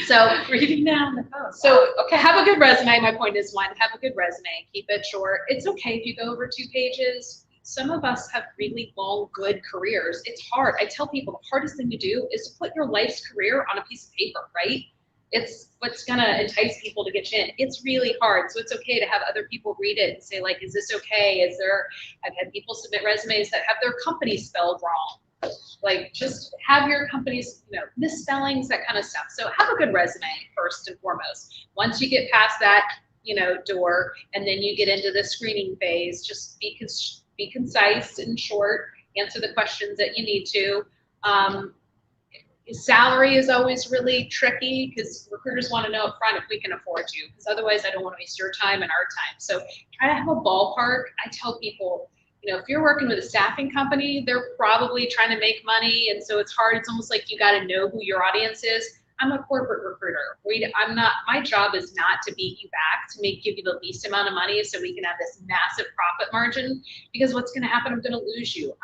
So
Reading down the phone.
So okay, have a good resume. My point is, one, have a good resume. Keep it short. It's okay if you go over 2 pages. Some of us have really long, good careers. It's hard. I tell people the hardest thing to do is to put your life's career on a piece of paper, right? It's what's gonna entice people to get you in. It's really hard. So it's okay to have other people read it and say, like, is this okay? I've had people submit resumes that have their company spelled wrong. Like, just have your company's, misspellings, that kind of stuff. So have a good resume first and foremost. Once you get past that, door, and then you get into the screening phase, just be concise and short, answer the questions that you need to. Salary is always really tricky because recruiters want to know up front if we can afford you, because otherwise I don't want to waste your time and our time. So try to have a ballpark. I tell people, you know, if you're working with a staffing company, they're probably trying to make money, and so it's hard. It's almost like you got to know who your audience is. I'm a corporate recruiter. I'm not. My job is not to beat you back, to give you the least amount of money so we can have this massive profit margin. Because what's going to happen? I'm going to lose you.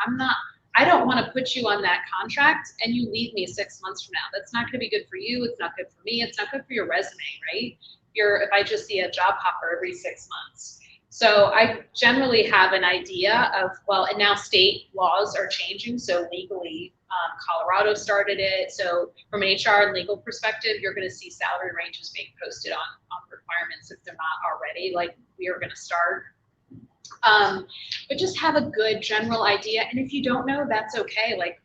I don't want to put you on that contract and you leave me 6 months from now. That's not going to be good for you. It's not good for me. It's not good for your resume, right? If I just see a job hopper every 6 months. So I generally have an idea of, well, and now state laws are changing. So legally, Colorado started it. So from an HR and legal perspective, you're going to see salary ranges being posted on requirements if they're not already. Like, we are going to start. But just have a good general idea. And if you don't know, that's okay. Like,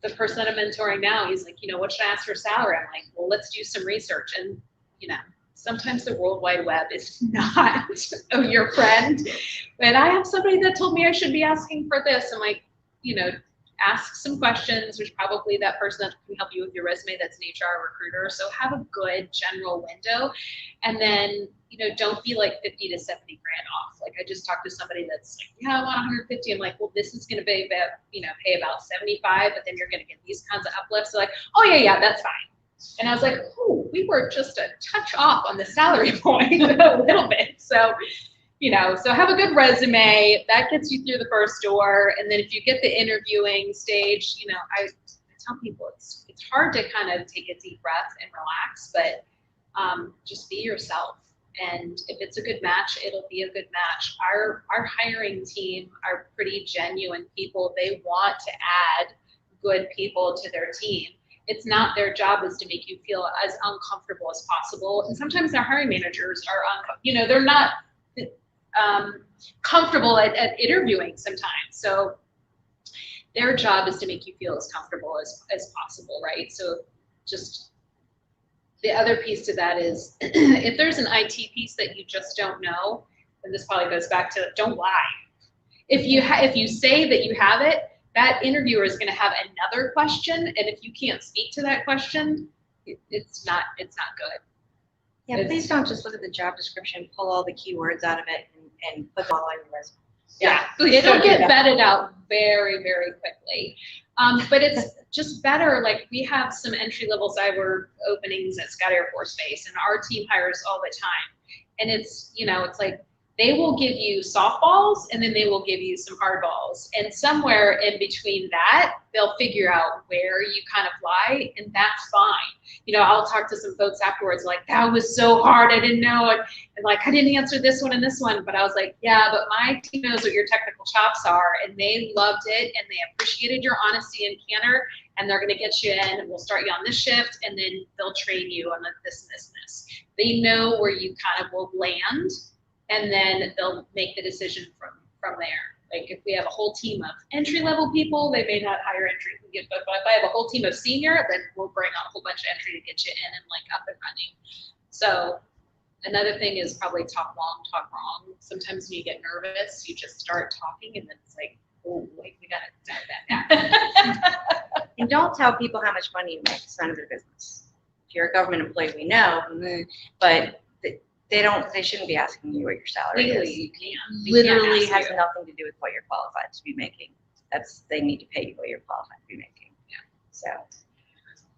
the person that I'm mentoring now, he's like, you know, what should I ask for salary? I'm like, well, let's do some research. And, you know, sometimes the World Wide Web is not your friend. And I have somebody that told me I should be asking for this. I'm like, you know, ask some questions. There's probably that person that can help you with your resume that's an HR recruiter. So have a good general window. And then, you know, don't be like 50 to 70 grand off. Like, I just talked to somebody that's like, yeah, I want 150. I'm like, well, this is going to be about, you know, pay about 75, but then you're going to get these kinds of uplifts. So like, oh yeah, that's fine. And I was like, oh, we were just a touch off on the salary point a little bit. So, you know, so have a good resume that gets you through the first door. And then if you get the interviewing stage, you know, I tell people it's hard to kind of take a deep breath and relax, but just be yourself. And if it's a good match, it'll be a good match. Our hiring team are pretty genuine people. They want to add good people to their team. It's not their job is to make you feel as uncomfortable as possible. And sometimes their hiring managers are, you know, they're not comfortable at interviewing sometimes. So their job is to make you feel as comfortable as possible, right? So just the other piece to that is if there's an IT piece that you just don't know, and this probably goes back to don't lie. If you say that you have it, that interviewer is going to have another question, and if you can't speak to that question, it's not good.
Yeah, please don't just look at the job description, pull all the keywords out of it, and put them all on your resume.
Yeah, it'll get vetted out very, very quickly. But it's just better. Like, we have some entry-level cyber openings at Scott Air Force Base, and our team hires all the time. And it's, you know, it's like they will give you softballs and then they will give you some hardballs. And somewhere in between that, they'll figure out where you kind of lie, and that's fine. You know, I'll talk to some folks afterwards like, that was so hard, I didn't know it. And like, I didn't answer this one and this one, but I was like, yeah, but my team knows what your technical chops are, and they loved it, and they appreciated your honesty and candor, and they're gonna get you in, and we'll start you on this shift, and then they'll train you on this and this and this. They know where you kind of will land, and then they'll make the decision from there. Like, if we have a whole team of entry-level people, they may not hire entry, but if I have a whole team of senior, then we'll bring on a whole bunch of entry to get you in and like up and running. So another thing is probably talk long, talk wrong. Sometimes when you get nervous, you just start talking, and then it's like, oh, wait, we gotta dive that down.
And don't tell people how much money you make. It's none of their business. If you're a government employee, we know, but they shouldn't be asking you what your salary is.
You can't.
Literally has nothing to do with what you're qualified to be making. They need to pay you what you're qualified to be making.
Yeah.
So.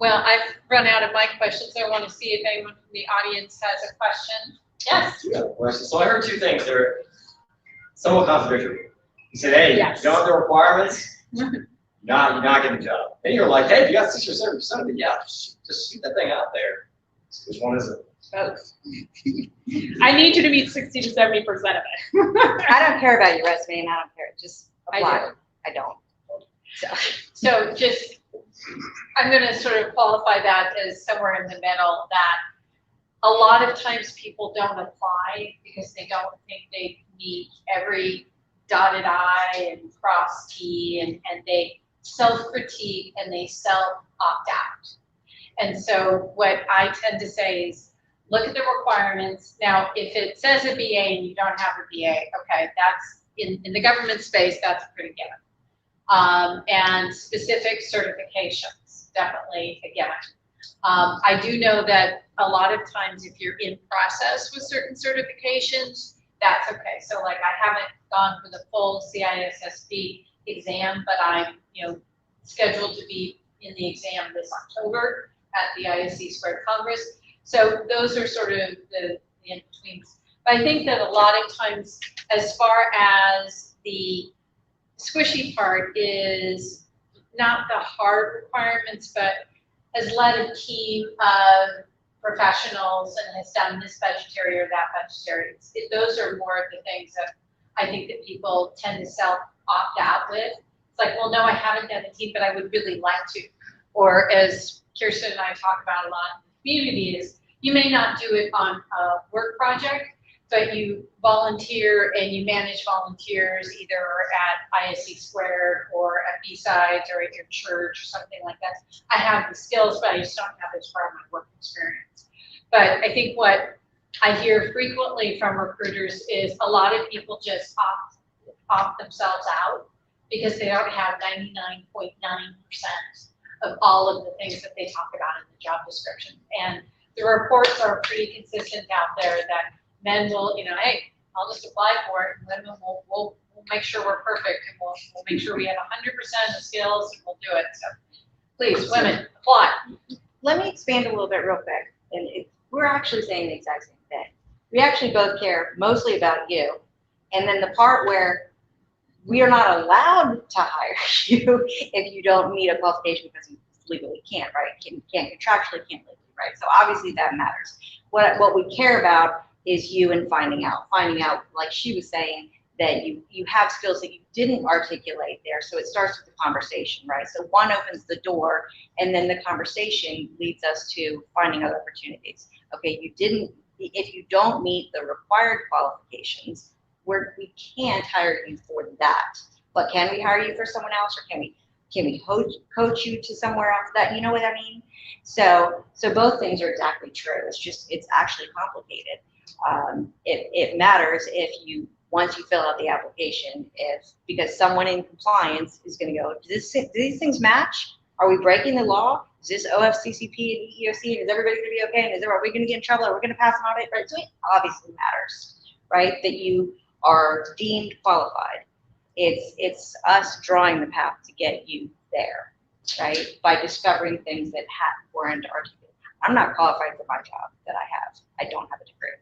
Well, I've run out of my questions. I want to see if anyone from the audience has a question. Yes.
Yeah, question. So I heard two things. They're somewhat contradictory. You said, hey,
yes.
You don't have the requirements, you're not getting a job. Then you're like, hey, if you got 60 or 70% of it, yeah, just shoot that thing out there. Which one is it?
Both. I need you to meet 60 to 70% of it.
I don't care about your resume, and I don't care. Just apply. I don't.
So just, I'm going to sort of qualify that as somewhere in the middle, that a lot of times people don't apply because they don't think they meet every dotted I and crossed T, and they self-critique and they self-opt out. And so what I tend to say is, look at the requirements. Now, if it says a BA and you don't have a BA, okay, that's in the government space, that's pretty given. And specific certifications. definitely a given. I do know that a lot of times if you're in process with certain certifications, that's okay. So like I haven't gone for the full CISSP exam, but I'm, scheduled to be in the exam this October at the ISC Squared Congress. So those are sort of the in-betweens. But I think that a lot of times, as far as the squishy part is not the hard requirements, but has led a team of professionals and has done this budgetary or that budgetary. Those are more of the things that I think that people tend to opt out with. It's like, well, no, I haven't done a team, but I would really like to. Or as Kirsten and I talk about a lot in the community is, you may not do it on a work project, but you volunteer and you manage volunteers either at ISC Squared or at B-Sides or at your church or something like that. I have the skills, but I just don't have it as part of my work experience. But I think what I hear frequently from recruiters is a lot of people just opt themselves out because they don't have 99.9% of all of the things that they talk about in the job description. And the reports are pretty consistent out there that men will, hey, I'll just apply for it, and women we'll make sure we're perfect, and we'll make sure we have 100% of skills, and we'll do it. So please, women, apply.
Let me expand a little bit real quick. And we're actually saying the exact same thing. We actually both care mostly about you. And then the part where we are not allowed to hire you if you don't meet a qualification because you legally can't, right? Can't contractually, can't legally, right? So obviously that matters. What we care about is you and finding out, like she was saying, that you have skills that you didn't articulate there. So it starts with the conversation, right? So one opens the door, and then the conversation leads us to finding other opportunities. Okay, if you don't meet the required qualifications, we can't hire you for that. But can we hire you for someone else, or can we coach you to somewhere after that? You know what I mean? So both things are exactly true. It's actually complicated. It matters once you fill out the application, because someone in compliance is going to go, do these things match? Are we breaking the law? Is this OFCCP and EEOC? Is everybody going to be okay? And are we going to get in trouble? Are we going to pass an audit? Right? So it obviously matters, right? That you are deemed qualified. It's us drawing the path to get you there, right? By discovering things that weren't articulated. I'm not qualified for my job that I have. I don't have a degree.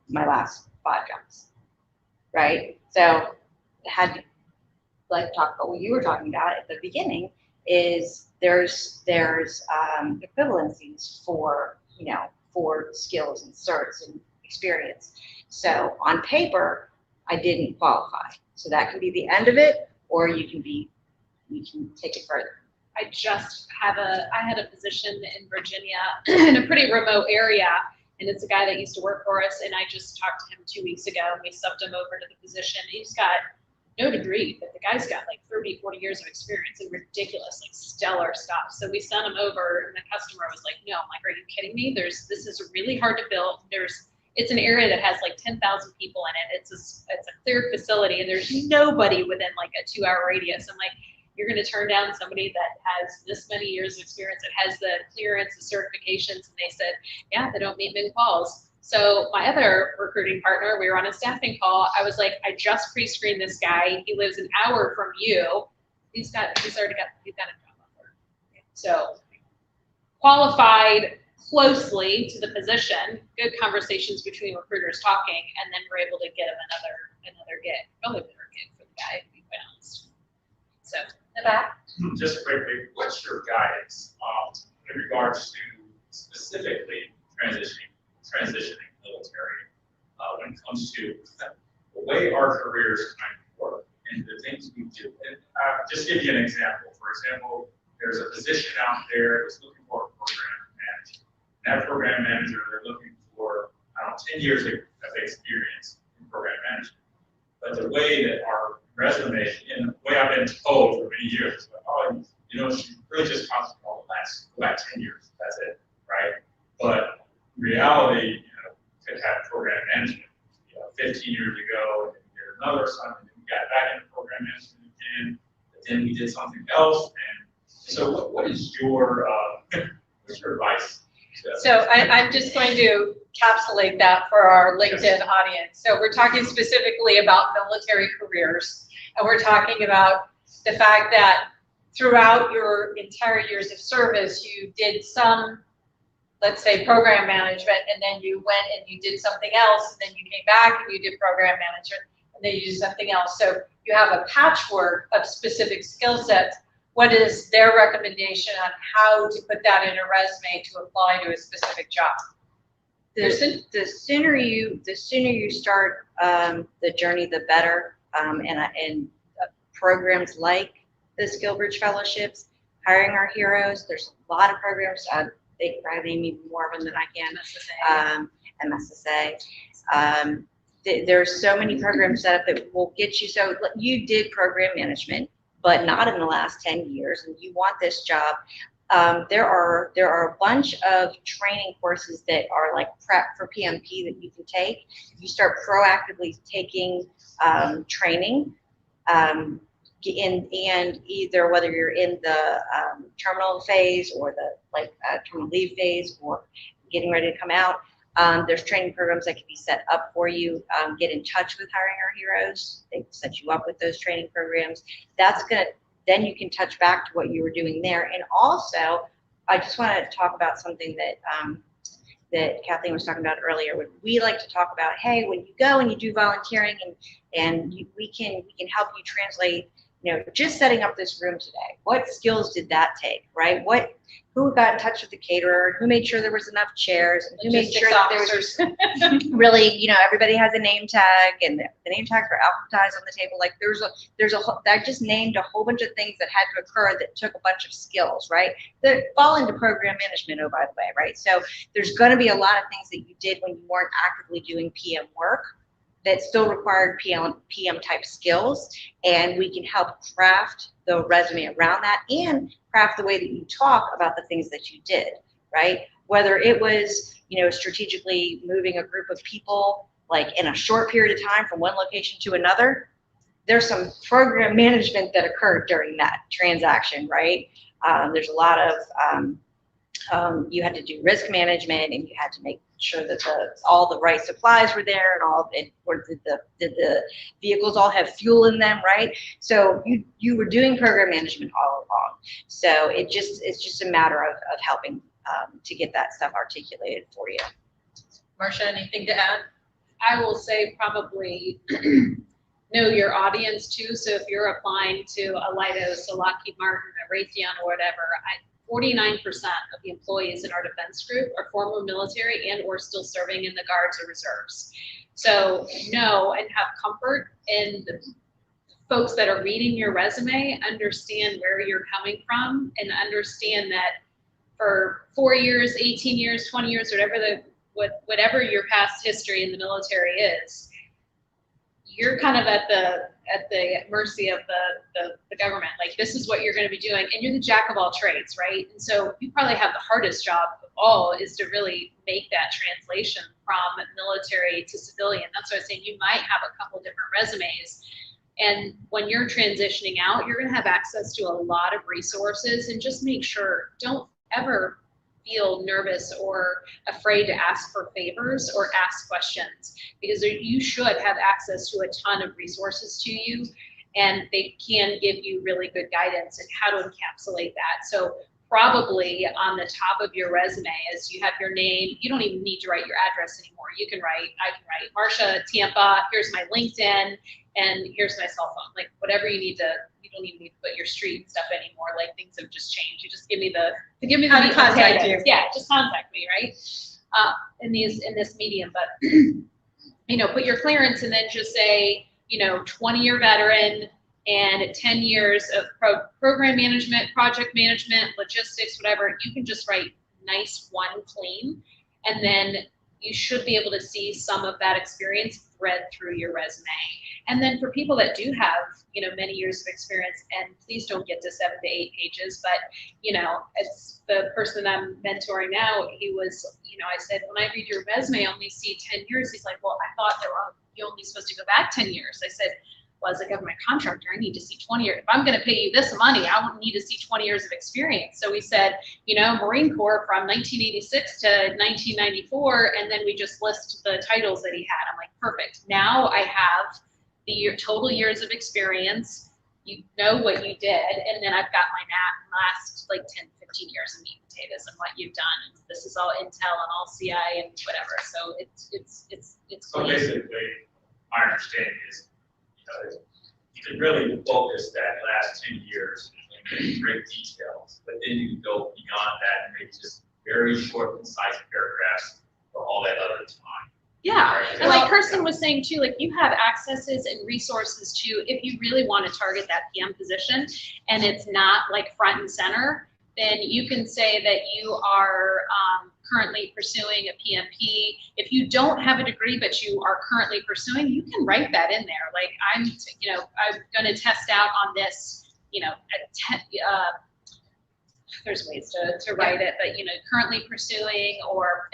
My last 5 jobs, right? So had like talk about what you were talking about at the beginning is there's equivalencies for skills and certs and experience. So on paper, I didn't qualify. So that can be the end of it, or you can take it further.
I had a position in Virginia in a pretty remote area, and it's a guy that used to work for us, and I just talked to him 2 weeks ago, and we subbed him over to the position. He's got no degree, but the guy's got like 30, 40 years of experience and ridiculous, like stellar stuff. So we sent him over, and the customer was like, no. I'm like, are you kidding me? This is really hard to build. It's an area that has like 10,000 people in it. It's a cleared facility, and there's nobody within like a 2-hour radius. I'm like, you're going to turn down somebody that has this many years of experience, that has the clearance, the certifications, and they said, yeah, they don't meet min quals. So my other recruiting partner, we were on a staffing call. I was like, I just pre-screened this guy. He lives an hour from you. He's got a job offer. So qualified closely to the position, good conversations between recruiters talking, and then we're able to get him another gig, probably a better gig for the guy, to be quite honest. So, Novetta?
Just quickly, what's your guidance in regards to specifically transitioning military when it comes to the way our careers kind of work and the things we do? And just give you an example. For example, there's a position out there that's looking for a program manager. That program manager, they're looking for 10 years of experience in program management. But the way that our resume, and the way I've been told for many years, is she really just comes from the last 10 years. That's it, right? But in reality, could have program management 15 years ago, and we did another assignment, and we got back into program management again, but then we did something else, and So what is your, what's your advice?
So I'm just going to encapsulate that for our LinkedIn audience. So we're talking specifically about military careers, and we're talking about the fact that throughout your entire years of service, you did some, let's say, program management, and then you went and you did something else, and then you came back and you did program management, and then you did something else. So you have a patchwork of specific skill sets. What is their recommendation on how to put that in a resume to apply to a specific job?
The sooner you start the journey, the better. And programs like the SkillBridge Fellowships, Hiring Our Heroes. There's a lot of programs. They can probably name even more of them than I can. MSSA. There's so many programs set up that will get you. So you did program management, but not in the last 10 years, and you want this job. There are a bunch of training courses that are like prep for PMP that you can take. You start proactively taking training, and either whether you're in the terminal phase or the terminal leave phase or getting ready to come out. There's training programs that can be set up for you. Get in touch with Hiring Our Heroes. They set you up with those training programs. Then you can touch back to what you were doing there. And also, I just want to talk about something that Kathleen was talking about earlier. We like to talk about, hey, when you go and you do volunteering we can help you translate, just setting up this room today. What skills did that take, right? Who got in touch with the caterer? Who made sure there was enough chairs? And who made sure that there was really, everybody has a name tag, and the name tags were alphabetized on the table. Like I just named a whole bunch of things that had to occur that took a bunch of skills, right? That fall into program management, oh, by the way, right? So there's going to be a lot of things that you did when you weren't actively doing PM work that still required PM type skills, and we can help craft the resume around that and craft the way that you talk about the things that you did, right? Whether it was, strategically moving a group of people like in a short period of time from one location to another, there's some program management that occurred during that transaction, right? There's a lot of, you had to do risk management, and you had to make sure that all the right supplies were there, and did the vehicles all have fuel in them, right? So you were doing program management all along. So it's just a matter of helping to get that stuff articulated for you.
Marsha, anything to add?
I will say probably know your audience too. So if you're applying to a Leidos, a Lockheed Martin, a Raytheon, or whatever, 49% of the employees in our defense group are former military and or still serving in the Guards or Reserves. So know and have comfort in the folks that are reading your resume, understand where you're coming from, and understand that for 4 years, 18 years, 20 years, whatever your past history in the military is, you're kind of at the mercy of the government. Like, this is what you're going to be doing, and you're the jack of all trades, right? And so you probably have the hardest job of all, is to really make that translation from military to civilian. That's why I was saying you might have a couple different resumes, and when you're transitioning out, you're going to have access to a lot of resources. And just make sure, don't ever feel nervous or afraid to ask for favors or ask questions, because you should have access to a ton of resources to you, and they can give you really good guidance in how to encapsulate that. So probably on the top of your resume, as you have your name, you don't even need to write your address anymore. I can write Marsha, Tampa, here's my LinkedIn, and here's my cell phone. Like, whatever you need to, you don't even need to put your street and stuff anymore. Like, things have just changed. You just give me the
how to contact you.
Yeah, just contact me, right? In this medium, but put your clearance, and then just say, 20-year veteran and 10 years of program management, project management, logistics, whatever. You can just write nice one clean, and then you should be able to see some of that experience thread through your resume. And then for people that do have, many years of experience, and please don't get to 7 to 8 pages, but, as the person I'm mentoring now, he was, I said, when I read your resume, I only see 10 years. He's like, well, I thought you're only supposed to go back 10 years. I said, well, as a government contractor, I need to see 20 years. If I'm going to pay you this money, I won't need to see 20 years of experience. So we said, you know, Marine Corps from 1986 to 1994, and then we just list the titles that he had. I'm like, perfect. Now I have the total years of experience. You know what you did, and then I've got my last like 10, 15 years of meat and potatoes and what you've done. And this is all Intel and all CI and whatever. So it's
So
clean.
basically, my understanding is, you can really focus that last 10 years in great details, but then you can go beyond that and make just very short, concise paragraphs for all that other time.
Yeah,
Right.
and like Kirsten was saying too, like you have accesses and resources to, if you really want to target that PM position and it's not like front and center, then you can say that you are currently pursuing a PMP. If you don't have a degree but you are currently pursuing, you can write that in there. Like I'm going to test out on this, there's ways to write it, but currently pursuing or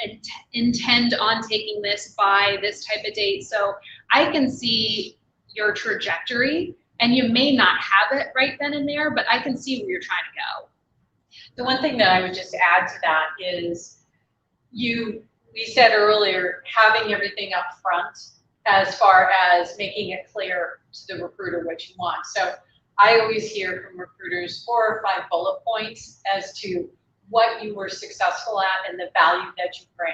intend on taking this by this type of date. So I can see your trajectory, and you may not have it right then and there, but I can see where you're trying to go.
The one thing that I would just add to that is we said earlier, having everything up front as far as making it clear to the recruiter what you want. So I always hear from recruiters 4 or 5 bullet points as to what you were successful at and the value that you bring.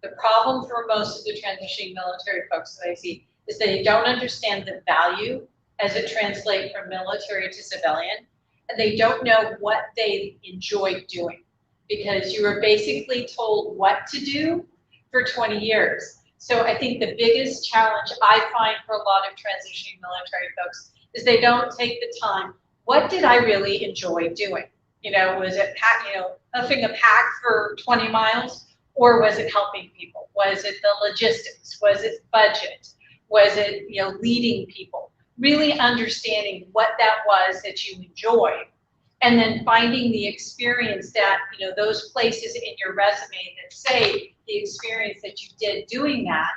The problem for most of the transitioning military folks that I see is they don't understand the value as it translates from military to civilian, and they don't know what they enjoy doing, because you were basically told what to do for 20 years. So I think the biggest challenge I find for a lot of transitioning military folks is they don't take the time. What did I really enjoy doing? Was it huffing a pack for 20 miles, or was it helping people? Was it the logistics? Was it budget? Was it leading people? Really understanding what that was that you enjoyed, and then finding the experience that those places in your resume that say the experience that you did doing that,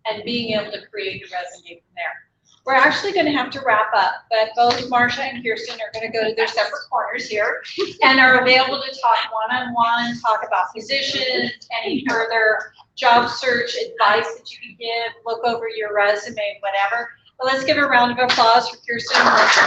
and being able to create a resume from there. We're actually going to have to wrap up, but both Marsha and Kirsten are going to go to their separate corners here and are available to talk one-on-one, talk about positions, any further job search advice that you can give, look over your resume, whatever. But let's give a round of applause for Kirsten and Marsha.